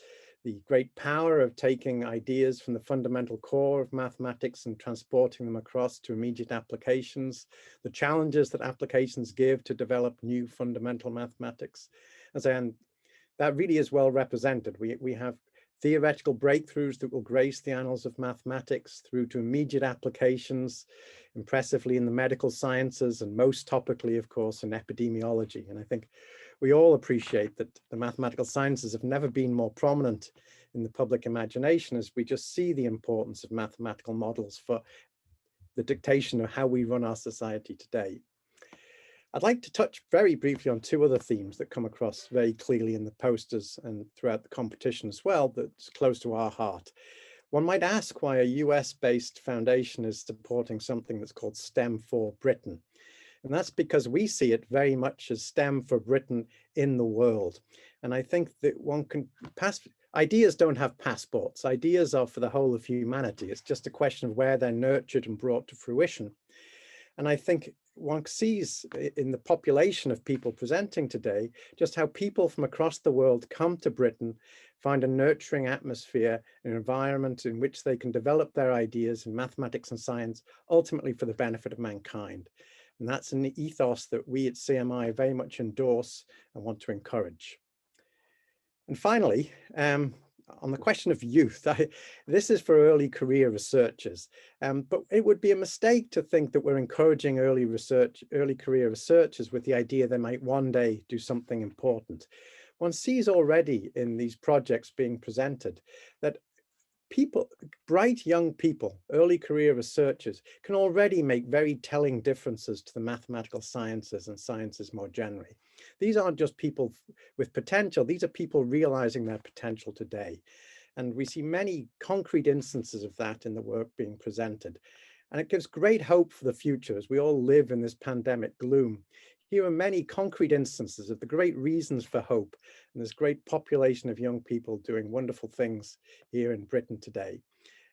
the great power of taking ideas from the fundamental core of mathematics and transporting them across to immediate applications, the challenges that applications give to develop new fundamental mathematics. And that really is well represented. We have theoretical breakthroughs that will grace the annals of mathematics through to immediate applications, impressively in the medical sciences, and most topically, of course, in epidemiology. And I think we all appreciate that the mathematical sciences have never been more prominent in the public imagination, as we just see the importance of mathematical models for the dictation of how we run our society today. I'd like to touch very briefly on two other themes that come across very clearly in the posters and throughout the competition as well, that's close to our heart. One might ask why a US-based foundation is supporting something that's called STEM for Britain. And that's because we see it very much as STEM for Britain in the world. And I think that one can ideas don't have passports. Ideas are for the whole of humanity. It's just a question of where they're nurtured and brought to fruition. And I think one sees in the population of people presenting today just how people from across the world come to Britain, find a nurturing atmosphere, an environment in which they can develop their ideas in mathematics and science, ultimately for the benefit of mankind. And that's an ethos that we at CMI very much endorse and want to encourage. And finally, on the question of youth, this is for early career researchers, but it would be a mistake to think that we're encouraging early career researchers with the idea they might one day do something important. One sees already in these projects being presented that people, bright young people, early career researchers, can already make very telling differences to the mathematical sciences and sciences more generally. These aren't just people with potential, these are people realizing their potential today. And we see many concrete instances of that in the work being presented. And it gives great hope for the future as we all live in this pandemic gloom. Here are many concrete instances of the great reasons for hope, and this great population of young people doing wonderful things here in Britain today.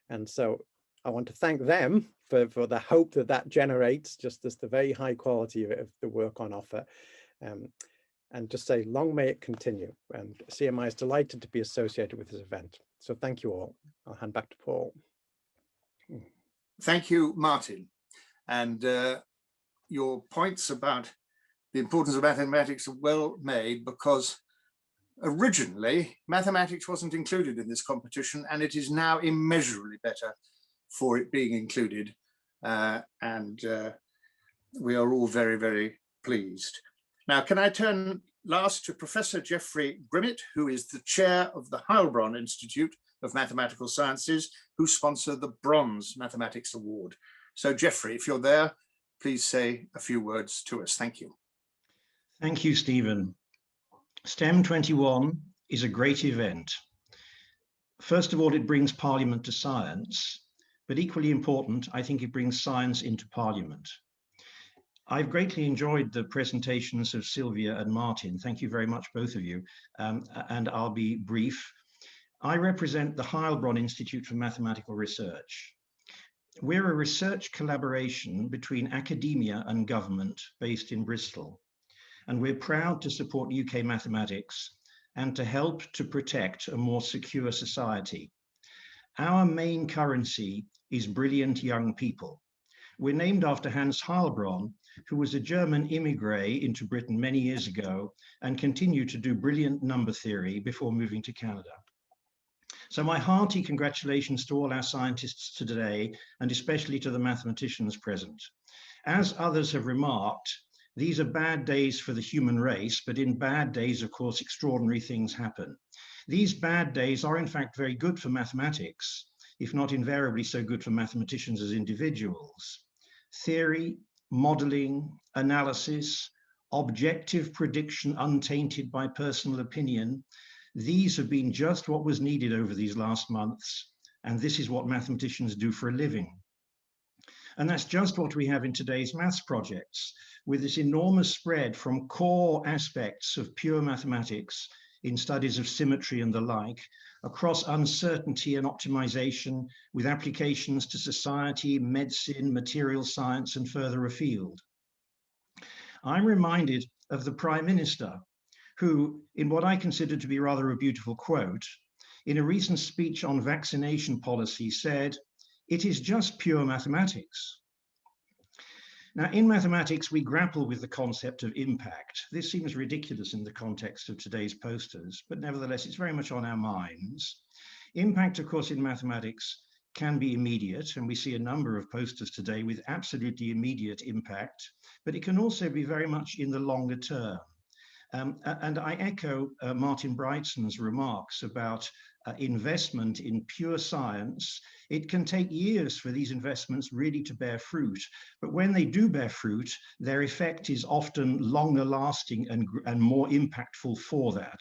And so I want to thank them for the hope that generates, just as the very high quality of the work on offer. And just say, long may it continue. And CMI is delighted to be associated with this event. So thank you all. I'll hand back to Paul. Thank you, Martin. And your points about the importance of mathematics are well made, because originally mathematics wasn't included in this competition, and it is now immeasurably better for it being included. And we are all very, very pleased. Now, can I turn last to Professor Geoffrey Grimmett, who is the chair of the Heilbronn Institute of Mathematical Sciences, who sponsor the Bronze Mathematics Award. So Geoffrey, if you're there, please say a few words to us. Thank you. Thank you, Stephen. STEM 21 is a great event. First of all, it brings Parliament to science, but equally important, I think it brings science into Parliament. I've greatly enjoyed the presentations of Sylvia and Martin. Thank you very much, both of you. And I'll be brief. I represent the Heilbronn Institute for Mathematical Research. We're a research collaboration between academia and government based in Bristol, and we're proud to support UK mathematics and to help to protect a more secure society. Our main currency is brilliant young people. We're named after Hans Heilbronn, who was a German immigrant into Britain many years ago and continued to do brilliant number theory before moving to Canada. So my hearty congratulations to all our scientists today, and especially to the mathematicians present. As others have remarked, these are bad days for the human race, but in bad days, of course, extraordinary things happen. These bad days are in fact very good for mathematics, if not invariably so good for mathematicians as individuals. Theory, modeling, analysis, objective prediction untainted by personal opinion, these have been just what was needed over these last months, and this is what mathematicians do for a living. And that's just what we have in today's maths projects, with this enormous spread from core aspects of pure mathematics in studies of symmetry and the like, across uncertainty and optimization, with applications to society, medicine, material science, and further afield. I'm reminded of the Prime Minister, who, in what I consider to be rather a beautiful quote, in a recent speech on vaccination policy said, "It is just pure mathematics." Now, in mathematics, we grapple with the concept of impact. This seems ridiculous in the context of today's posters, but nevertheless, it's very much on our minds. Impact, of course, in mathematics can be immediate, and we see a number of posters today with absolutely immediate impact, but it can also be very much in the longer term. And I echo Martin Brightson's remarks about investment in pure science. It can take years for these investments really to bear fruit, but when they do bear fruit, their effect is often longer lasting and more impactful for that.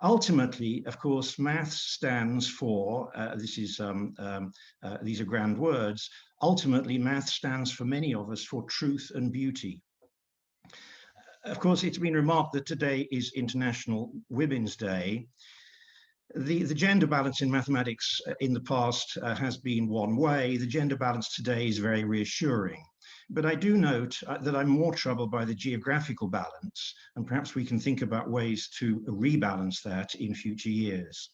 Ultimately, of course, maths stands for, these are grand words, ultimately maths stands for many of us for truth and beauty. Of course, it's been remarked that today is International Women's Day. The gender balance in mathematics in the past has been one way. The gender balance today is very reassuring. But I do note that I'm more troubled by the geographical balance, and perhaps we can think about ways to rebalance that in future years.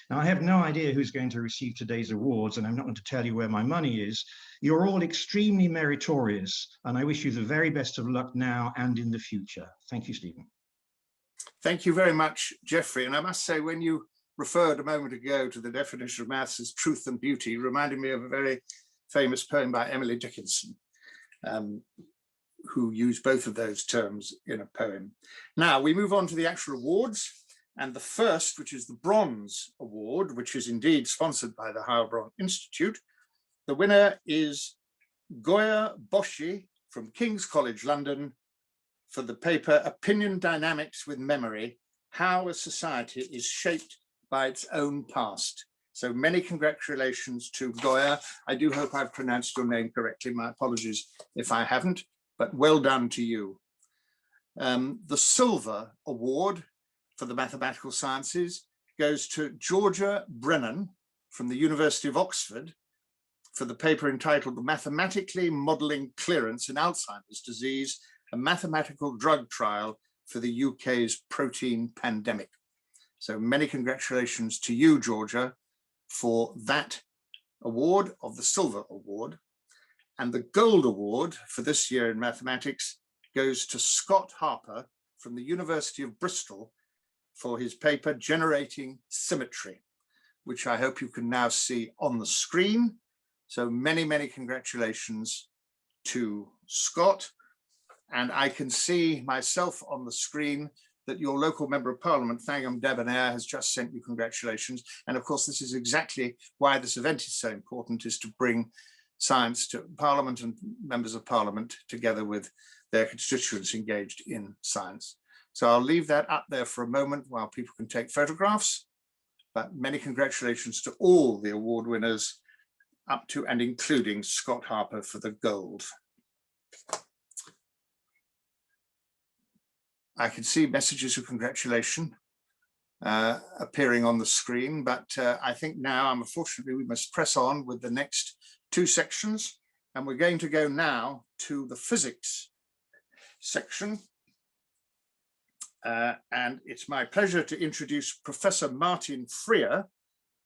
Now, I have no idea who's going to receive today's awards, and I'm not going to tell you where my money is. You're all extremely meritorious, and I wish you the very best of luck now and in the future. Thank you, Stephen. Thank you very much, Geoffrey. And I must say, when you referred a moment ago to the definition of maths as truth and beauty, reminded me of a very famous poem by Emily Dickinson, who used both of those terms in a poem. Now we move on to the actual awards, and the first, which is the Bronze Award, which is indeed sponsored by the Heilbronn Institute. The winner is Goya Boschi from King's College London for the paper Opinion Dynamics with Memory, How a Society is Shaped by its Own Past. So many congratulations to Goya. I do hope I've pronounced your name correctly. My apologies if I haven't, but well done to you. The Silver Award for the Mathematical Sciences goes to Georgia Brennan from the University of Oxford for the paper entitled Mathematically Modelling Clearance in Alzheimer's Disease, a Mathematical Drug Trial for the UK's Protein Pandemic. So many congratulations to you, Georgia, for that award of the Silver Award. And the Gold Award for this year in mathematics goes to Scott Harper from the University of Bristol for his paper Generating Symmetry, which I hope you can now see on the screen. So many, many congratulations to Scott. And I can see myself on the screen that your local Member of Parliament, Thangam Debonair, has just sent you congratulations. And of course, this is exactly why this event is so important, is to bring science to Parliament and members of Parliament together with their constituents engaged in science. So I'll leave that up there for a moment while people can take photographs. But many congratulations to all the award winners, up to and including Scott Harper for the gold. I can see messages of congratulation appearing on the screen, but I think now, unfortunately, we must press on with the next two sections, and we're going to go now to the physics section. And it's my pleasure to introduce Professor Martin Freer,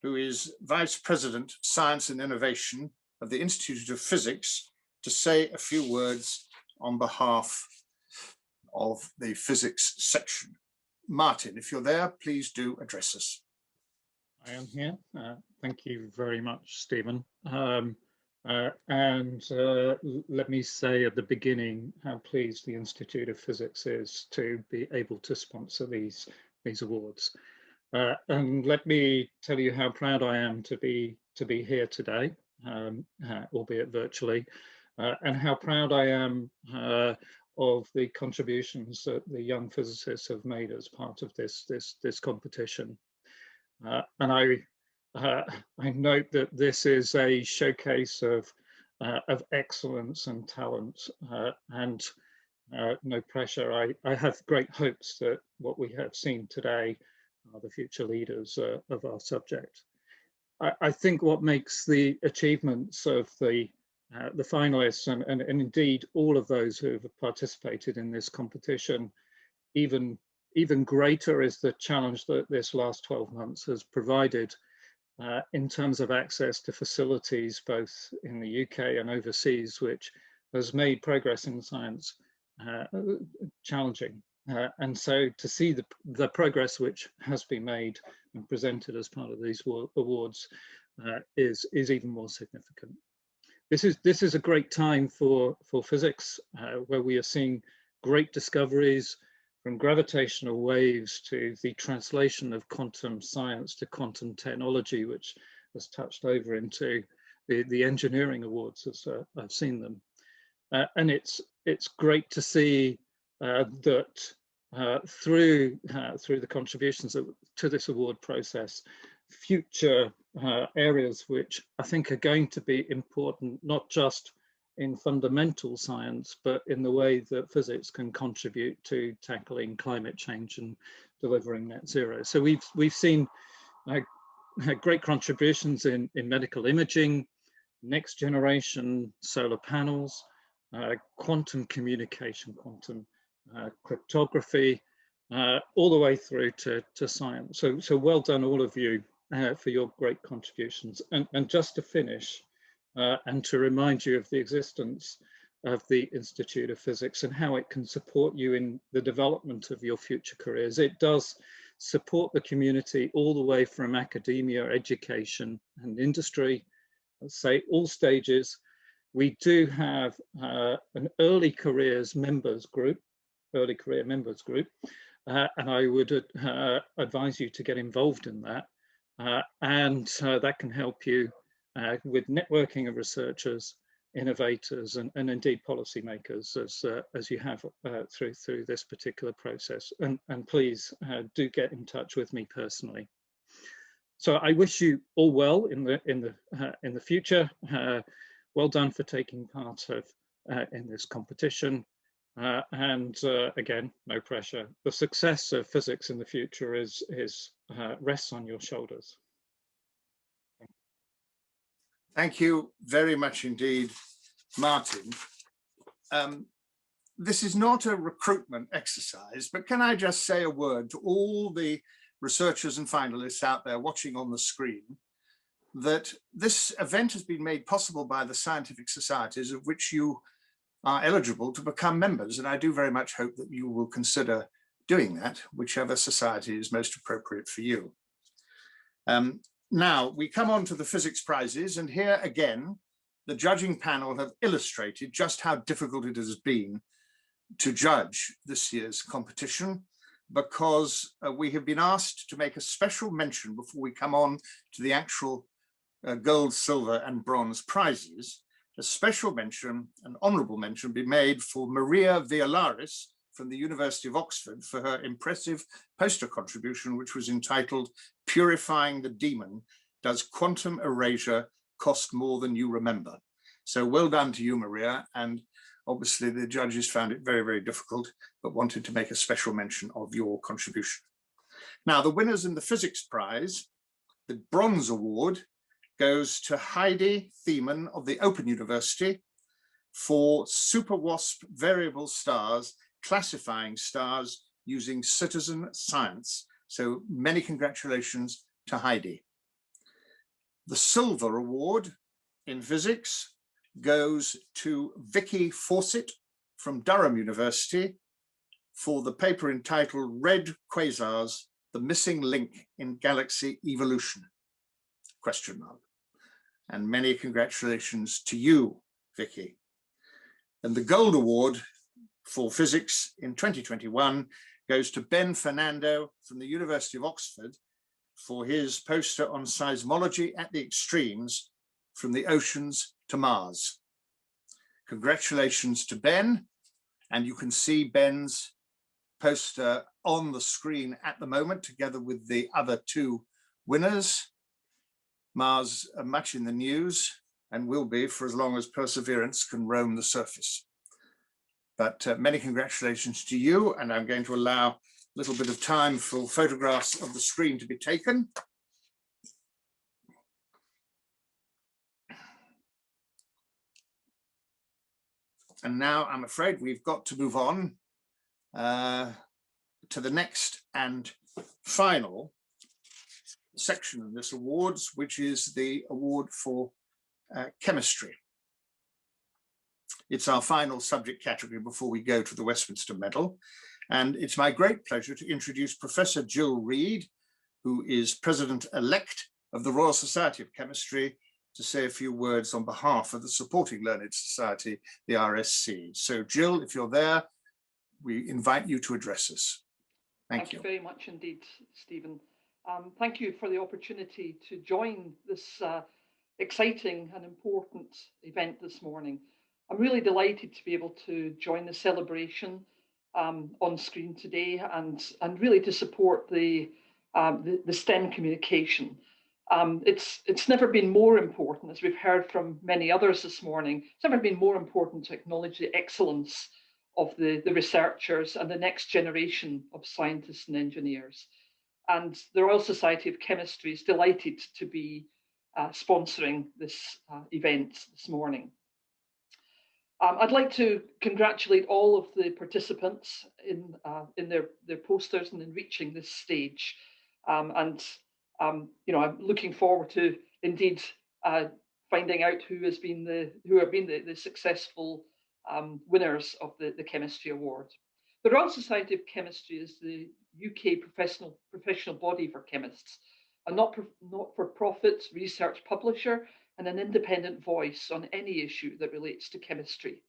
who is Vice President, Science and Innovation of the Institute of Physics, to say a few words on behalf of the physics section. Martin, if you're there, please do address us. I am here. Thank you very much, Stephen. Let me say at the beginning how pleased the Institute of Physics is to be able to sponsor these awards. And let me tell you how proud I am to be here today, albeit virtually, and how proud I am of the contributions that the young physicists have made as part of this competition. And I note that this is a showcase of excellence and talent, and no pressure. I have great hopes that what we have seen today are the future leaders of our subject. I think what makes the achievements of the finalists and indeed all of those who have participated in this competition even greater is the challenge that this last 12 months has provided in terms of access to facilities both in the UK and overseas, which has made progress in science challenging. And so to see the progress which has been made and presented as part of these awards is even more significant. This is a great time for physics, where we are seeing great discoveries, from gravitational waves to the translation of quantum science to quantum technology, which has touched over into the engineering awards as I've seen them. And it's great to see that through the contributions to this award process, future areas which I think are going to be important, not just in fundamental science, but in the way that physics can contribute to tackling climate change and delivering net zero. So we've seen great contributions in medical imaging, next generation solar panels, quantum communication, quantum cryptography, all the way through to science. So well done all of you for your great contributions. And just to finish, and to remind you of the existence of the Institute of Physics and how it can support you in the development of your future careers. It does support the community all the way from academia, education and industry, let's say all stages. We do have an early career members group, and I would advise you to get involved in that. And that can help you with networking of researchers, innovators, and indeed policymakers, as you have through this particular process. And please do get in touch with me personally. So I wish you all well in the future. Well done for taking part in this competition. And again, no pressure. The success of physics in the future rests on your shoulders. Thank you very much indeed, Martin. This is not a recruitment exercise, but can I just say a word to all the researchers and finalists out there watching on the screen, that this event has been made possible by the scientific societies of which you are eligible to become members. And I do very much hope that you will consider doing that, whichever society is most appropriate for you. Now we come on to the physics prizes, and here again, the judging panel have illustrated just how difficult it has been to judge this year's competition, because we have been asked to make a special mention before we come on to the actual gold, silver and bronze prizes. A special mention, an honourable mention, be made for Maria Villaris from the University of Oxford for her impressive poster contribution, which was entitled "Purifying the Demon, Does Quantum Erasure Cost More Than You Remember?" So well done to you, Maria. And obviously the judges found it very, very difficult, but wanted to make a special mention of your contribution. Now, the winners in the physics prize, the bronze award, goes to Heidi Thiemann of the Open University for Super WASP variable stars, classifying stars using citizen science. So many congratulations to Heidi. The silver award in physics goes to Vicky Fawcett from Durham University for the paper entitled Red Quasars, the Missing Link in Galaxy Evolution, ? And many congratulations to you, Vicky. And the gold award for physics in 2021 goes to Ben Fernando from the University of Oxford for his poster on seismology at the extremes, from the oceans to Mars. Congratulations to Ben, and you can see Ben's poster on the screen at the moment, together with the other two winners. Mars are much in the news and will be for as long as Perseverance can roam the surface. But many congratulations to you, and I'm going to allow a little bit of time for photographs of the screen to be taken. And now I'm afraid we've got to move on to the next and final section of this awards, which is the award for chemistry. It's our final subject category before we go to the Westminster Medal. And it's my great pleasure to introduce Professor Jill Reid, who is President-elect of the Royal Society of Chemistry, to say a few words on behalf of the supporting learned society, the RSC. So Jill, if you're there, we invite you to address us. Thank you. Thank you very much indeed, Stephen. Thank you for the opportunity to join this exciting and important event this morning. I'm really delighted to be able to join the celebration on screen today and really to support the STEM communication. It's never been more important, as we've heard from many others this morning, it's never been more important to acknowledge the excellence of the researchers and the next generation of scientists and engineers. And the Royal Society of Chemistry is delighted to be sponsoring this event this morning. I'd like to congratulate all of the participants in their posters and in reaching this stage. You know, I'm looking forward to indeed finding out who have been the successful winners of the Chemistry Award. The Royal Society of Chemistry is the UK professional body for chemists, a not-for-profit research publisher and an independent voice on any issue that relates to chemistry.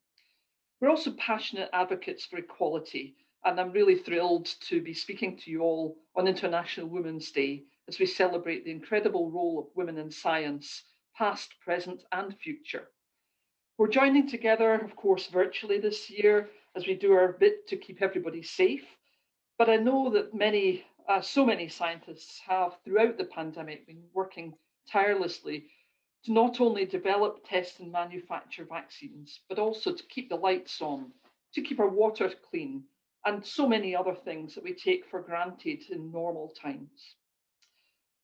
We're also passionate advocates for equality, and I'm really thrilled to be speaking to you all on International Women's Day as we celebrate the incredible role of women in science, past, present, and future. We're joining together, of course, virtually this year as we do our bit to keep everybody safe. But I know that so many scientists have, throughout the pandemic, been working tirelessly to not only develop, test, and manufacture vaccines, but also to keep the lights on, to keep our water clean, and so many other things that we take for granted in normal times.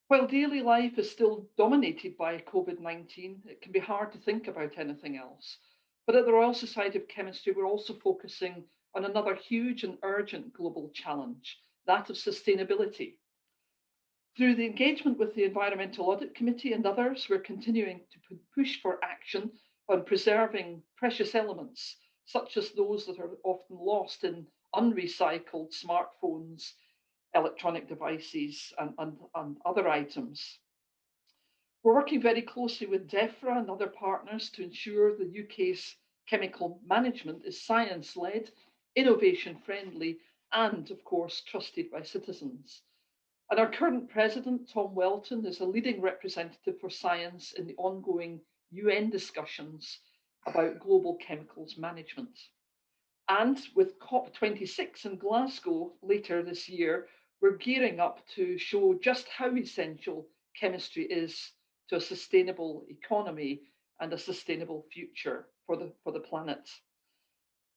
While daily life is still dominated by COVID-19, it can be hard to think about anything else. But at the Royal Society of Chemistry, we're also focusing on another huge and urgent global challenge, that of sustainability. Through the engagement with the Environmental Audit Committee and others, we're continuing to push for action on preserving precious elements, such as those that are often lost in unrecycled smartphones, electronic devices, and other items. We're working very closely with DEFRA and other partners to ensure the UK's chemical management is science-led, innovation-friendly, and of course, trusted by citizens. And our current president, Tom Welton, is a leading representative for science in the ongoing UN discussions about global chemicals management. And with COP26 in Glasgow later this year, we're gearing up to show just how essential chemistry is to a sustainable economy and a sustainable future for the planet.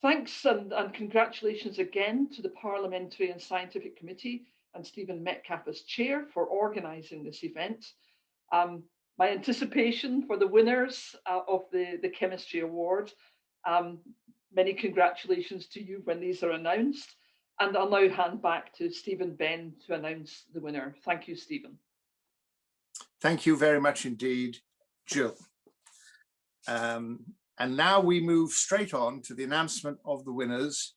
Thanks and congratulations again to the Parliamentary and Scientific Committee and Stephen Metcalfe as chair for organising this event. My anticipation for the winners of the Chemistry Award. Many congratulations to you when these are announced. And I'll now hand back to Stephen Ben to announce the winner. Thank you, Stephen. Thank you very much indeed, Jill. And now we move straight on to the announcement of the winners.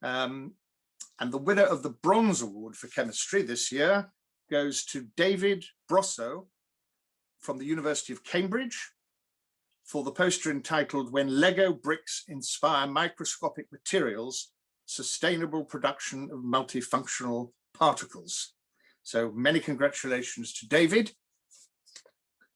And the winner of the Bronze Award for Chemistry this year goes to David Brosso from the University of Cambridge for the poster entitled "When Lego Bricks Inspire Microscopic Materials, Sustainable Production of Multifunctional Particles." So many congratulations to David.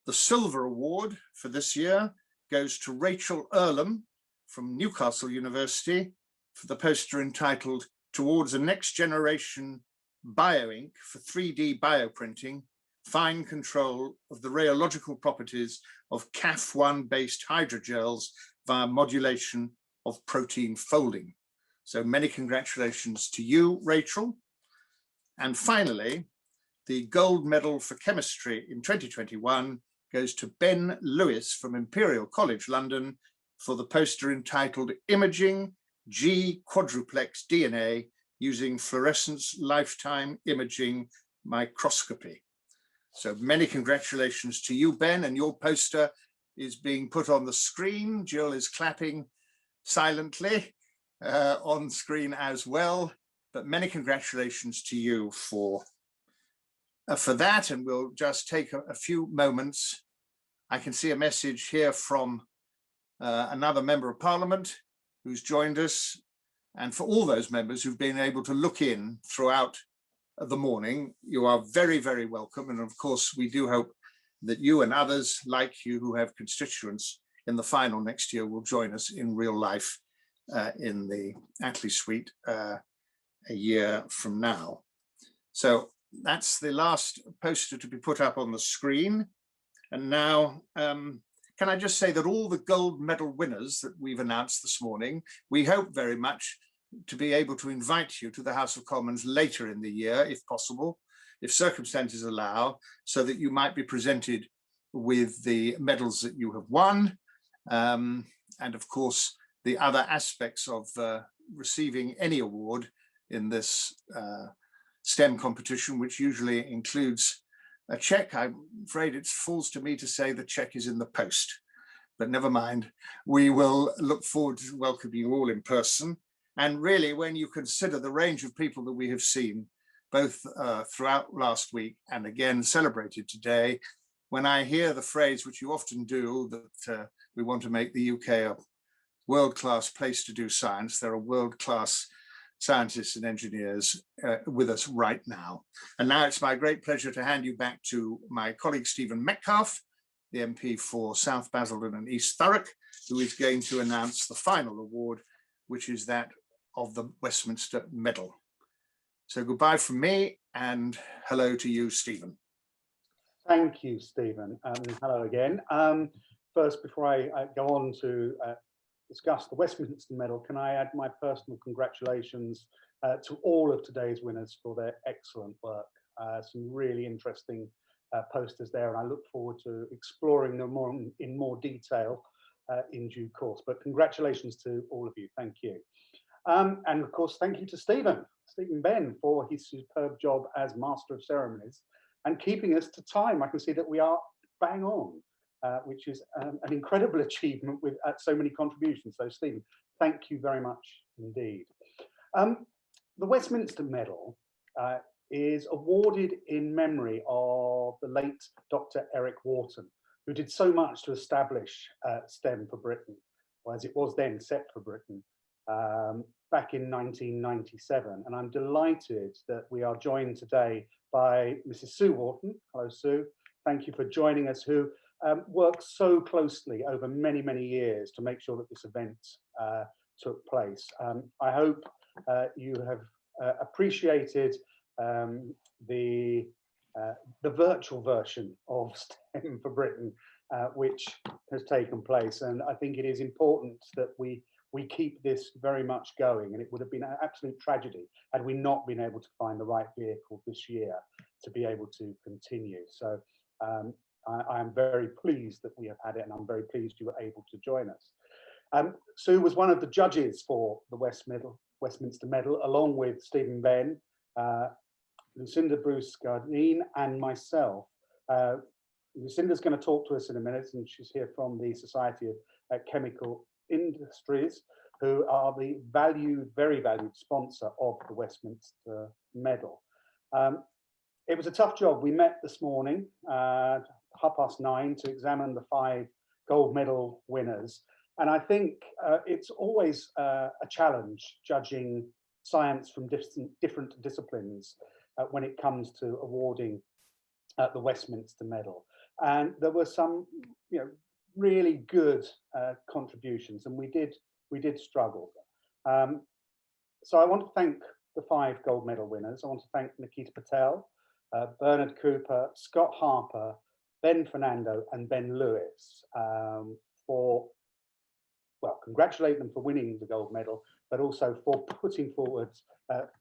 The Silver Award for this year goes to Rachel Earlham from Newcastle University for the poster entitled "Towards a Next Generation Bioink for 3D Bioprinting, Fine Control of the Rheological Properties of CAF1 based hydrogels via Modulation of Protein Folding." So many congratulations to you, Rachel. And finally, the Gold Medal for Chemistry in 2021 goes to Ben Lewis from Imperial College London for the poster entitled "Imaging G Quadruplex DNA Using Fluorescence Lifetime Imaging Microscopy." So many congratulations to you, Ben, and your poster is being put on the screen. Jill is clapping silently on screen as well, but many congratulations to you for that, and we'll just take a few moments. I can see a message here from another member of Parliament who's joined us, and for all those members who've been able to look in throughout the morning, you are very, very welcome. And of course, we do hope that you and others like you who have constituents in the final next year will join us in real life in the Attlee Suite a year from now. So that's the last poster to be put up on the screen. And now, can I just say that all the gold medal winners that we've announced this morning, we hope very much to be able to invite you to the House of Commons later in the year, if possible, if circumstances allow, so that you might be presented with the medals that you have won. And of course, the other aspects of receiving any award in this STEM competition, which usually includes a check. I'm afraid it falls to me to say the check is in the post, but never mind. We will look forward to welcoming you all in person. And really, when you consider the range of people that we have seen, both throughout last week and again celebrated today, when I hear the phrase, which you often do, that we want to make the UK a world-class place to do science, there are world-class scientists and engineers with us right now. And now it's my great pleasure to hand you back to my colleague, Stephen Metcalfe, the MP for South Basildon and East Thurrock, who is going to announce the final award, which is that of the Westminster Medal. So goodbye from me and hello to you, Stephen. Thank you, Stephen. Hello again. First, before I go on to discuss the Westminster Medal, can I add my personal congratulations to all of today's winners for their excellent work. Some really interesting posters there, and I look forward to exploring them in more detail in due course. But congratulations to all of you. Thank you. And of course, thank you to Stephen Ben, for his superb job as Master of Ceremonies and keeping us to time. I can see that we are bang on. Which is an incredible achievement with so many contributions. So Stephen, thank you very much indeed. The Westminster Medal is awarded in memory of the late Dr. Eric Wharton, who did so much to establish STEM for Britain, or as it was then, SEP for Britain, back in 1997. And I'm delighted that we are joined today by Mrs. Sue Wharton. Hello, Sue. Thank you for joining us, who worked so closely over many, many years to make sure that this event took place. I hope you have appreciated the virtual version of STEM for Britain, which has taken place. And I think it is important that we we keep this very much going, and it would have been an absolute tragedy had we not been able to find the right vehicle this year to be able to continue. So I am very pleased that we have had it, and I'm very pleased you were able to join us. Sue was one of the judges for the Westminster Medal, along with Stephen Benn, Lucinda Greene, and myself. Lucinda's going to talk to us in a minute, and she's here from the Society of Chemical Industries, who are the very valued sponsor of the Westminster Medal. It was a tough job. We met this morning at 9:30 to examine the 5 gold medal winners. And I think it's always a challenge judging science from different disciplines when it comes to awarding the Westminster Medal. And there were some, really good contributions, and we did struggle. So I want to thank the 5 gold medal winners. I want to thank Nikita Patel, Bernard Cooper, Scott Harper, Ben Fernando, and Ben Lewis congratulate them for winning the gold medal, but also for putting forward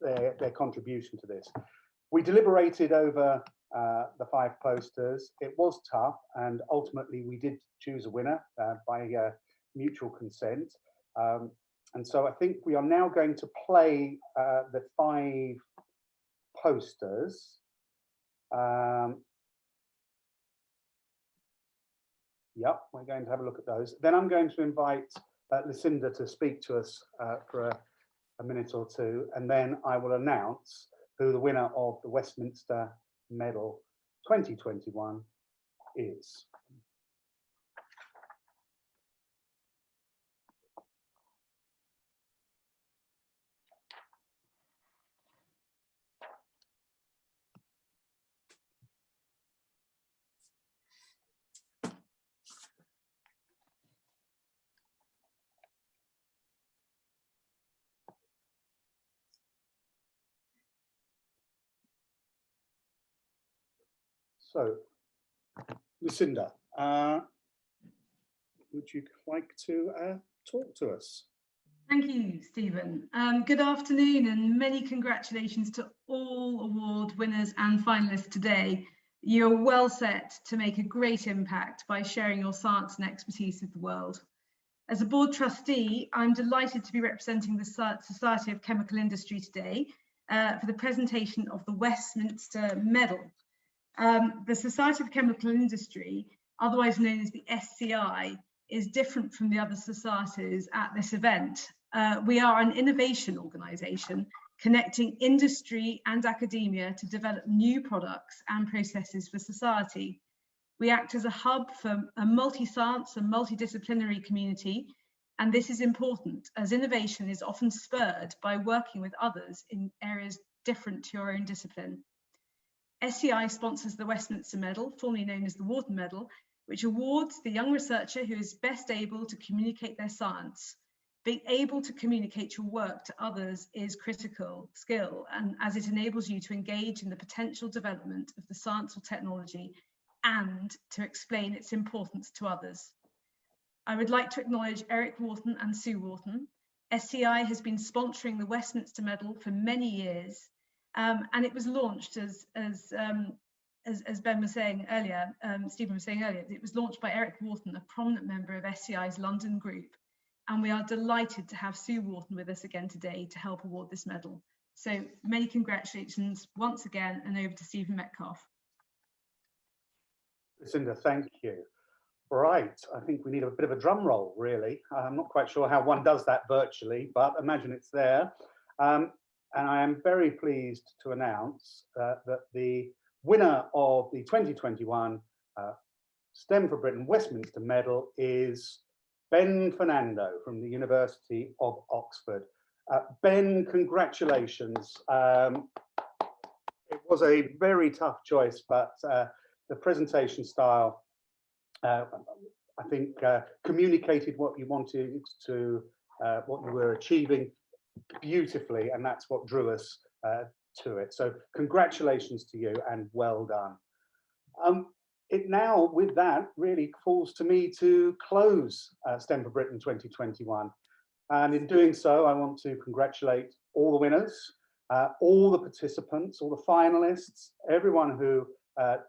their contribution to this. We deliberated over the 5 posters. It was tough, and ultimately we did choose a winner by mutual consent. And so I think we are now going to play the 5 posters. Yep, we're going to have a look at those. Then I'm going to invite Lucinda to speak to us for a minute or two, and then I will announce who the winner of the Westminster Medal 2021 is. So, Lucinda, would you like to talk to us? Thank you, Stephen. Good afternoon, and many congratulations to all award winners and finalists today. You're well set to make a great impact by sharing your science and expertise with the world. As a board trustee, I'm delighted to be representing the Society of Chemical Industry today for the presentation of the Westminster Medal. The Society of Chemical Industry, otherwise known as the SCI, is different from the other societies at this event. We are an innovation organisation connecting industry and academia to develop new products and processes for society. We act as a hub for a multi-science and multidisciplinary community, and this is important as innovation is often spurred by working with others in areas different to your own discipline. SCI sponsors the Westminster Medal, formerly known as the Wharton Medal, which awards the young researcher who is best able to communicate their science. Being able to communicate your work to others is critical skill, and as it enables you to engage in the potential development of the science or technology and to explain its importance to others. I would like to acknowledge Eric Wharton and Sue Wharton. SCI has been sponsoring the Westminster Medal for many years. And it was launched as Ben was saying earlier, Stephen was saying earlier, it was launched by Eric Wharton, a prominent member of SCI's London group. And we are delighted to have Sue Wharton with us again today to help award this medal. So many congratulations once again, and over to Stephen Metcalfe. Lucinda, thank you. Right, I think we need a bit of a drum roll, really. I'm not quite sure how one does that virtually, but imagine it's there. And I am very pleased to announce that the winner of the 2021 STEM for Britain Westminster Medal is Ben Fernando from the University of Oxford. Ben, congratulations. It was a very tough choice, but the presentation style, I think, communicated what you wanted to, what you were achieving beautifully, and that's what drew us to it. So congratulations to you and well done. It now, with that, really falls to me to close STEM for Britain 2021. And in doing so, I want to congratulate all the winners, all the participants, all the finalists, everyone who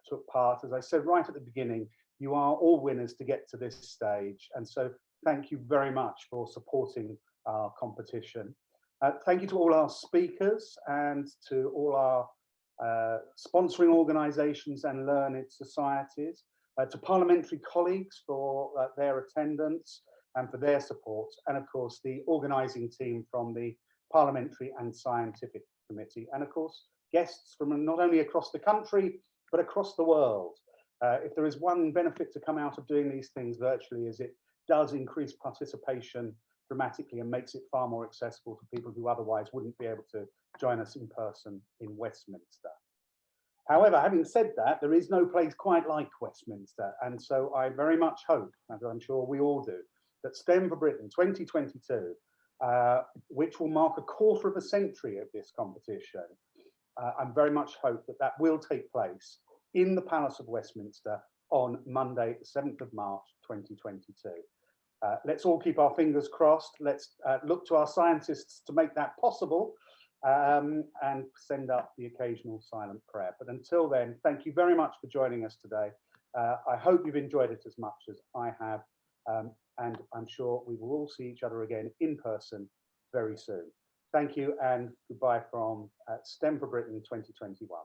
took part. As I said right at the beginning, you are all winners to get to this stage. And so thank you very much for supporting our competition. Thank you to all our speakers and to all our sponsoring organisations and learned societies, to parliamentary colleagues for their attendance and for their support, and of course the organising team from the Parliamentary and Scientific Committee, and of course guests from not only across the country but across the world. If there is one benefit to come out of doing these things virtually, is it does increase participation dramatically and makes it far more accessible to people who otherwise wouldn't be able to join us in person in Westminster. However, having said that, there is no place quite like Westminster, and so I very much hope, as I'm sure we all do, that STEM for Britain 2022, which will mark a quarter of a century of this competition, I very much hope that that will take place in the Palace of Westminster on Monday, the 7th of March 2022. Let's all keep our fingers crossed. Let's look to our scientists to make that possible, and send up the occasional silent prayer. But until then, thank you very much for joining us today. I hope you've enjoyed it as much as I have, and I'm sure we will all see each other again in person very soon. Thank you and goodbye from STEM for Britain 2021.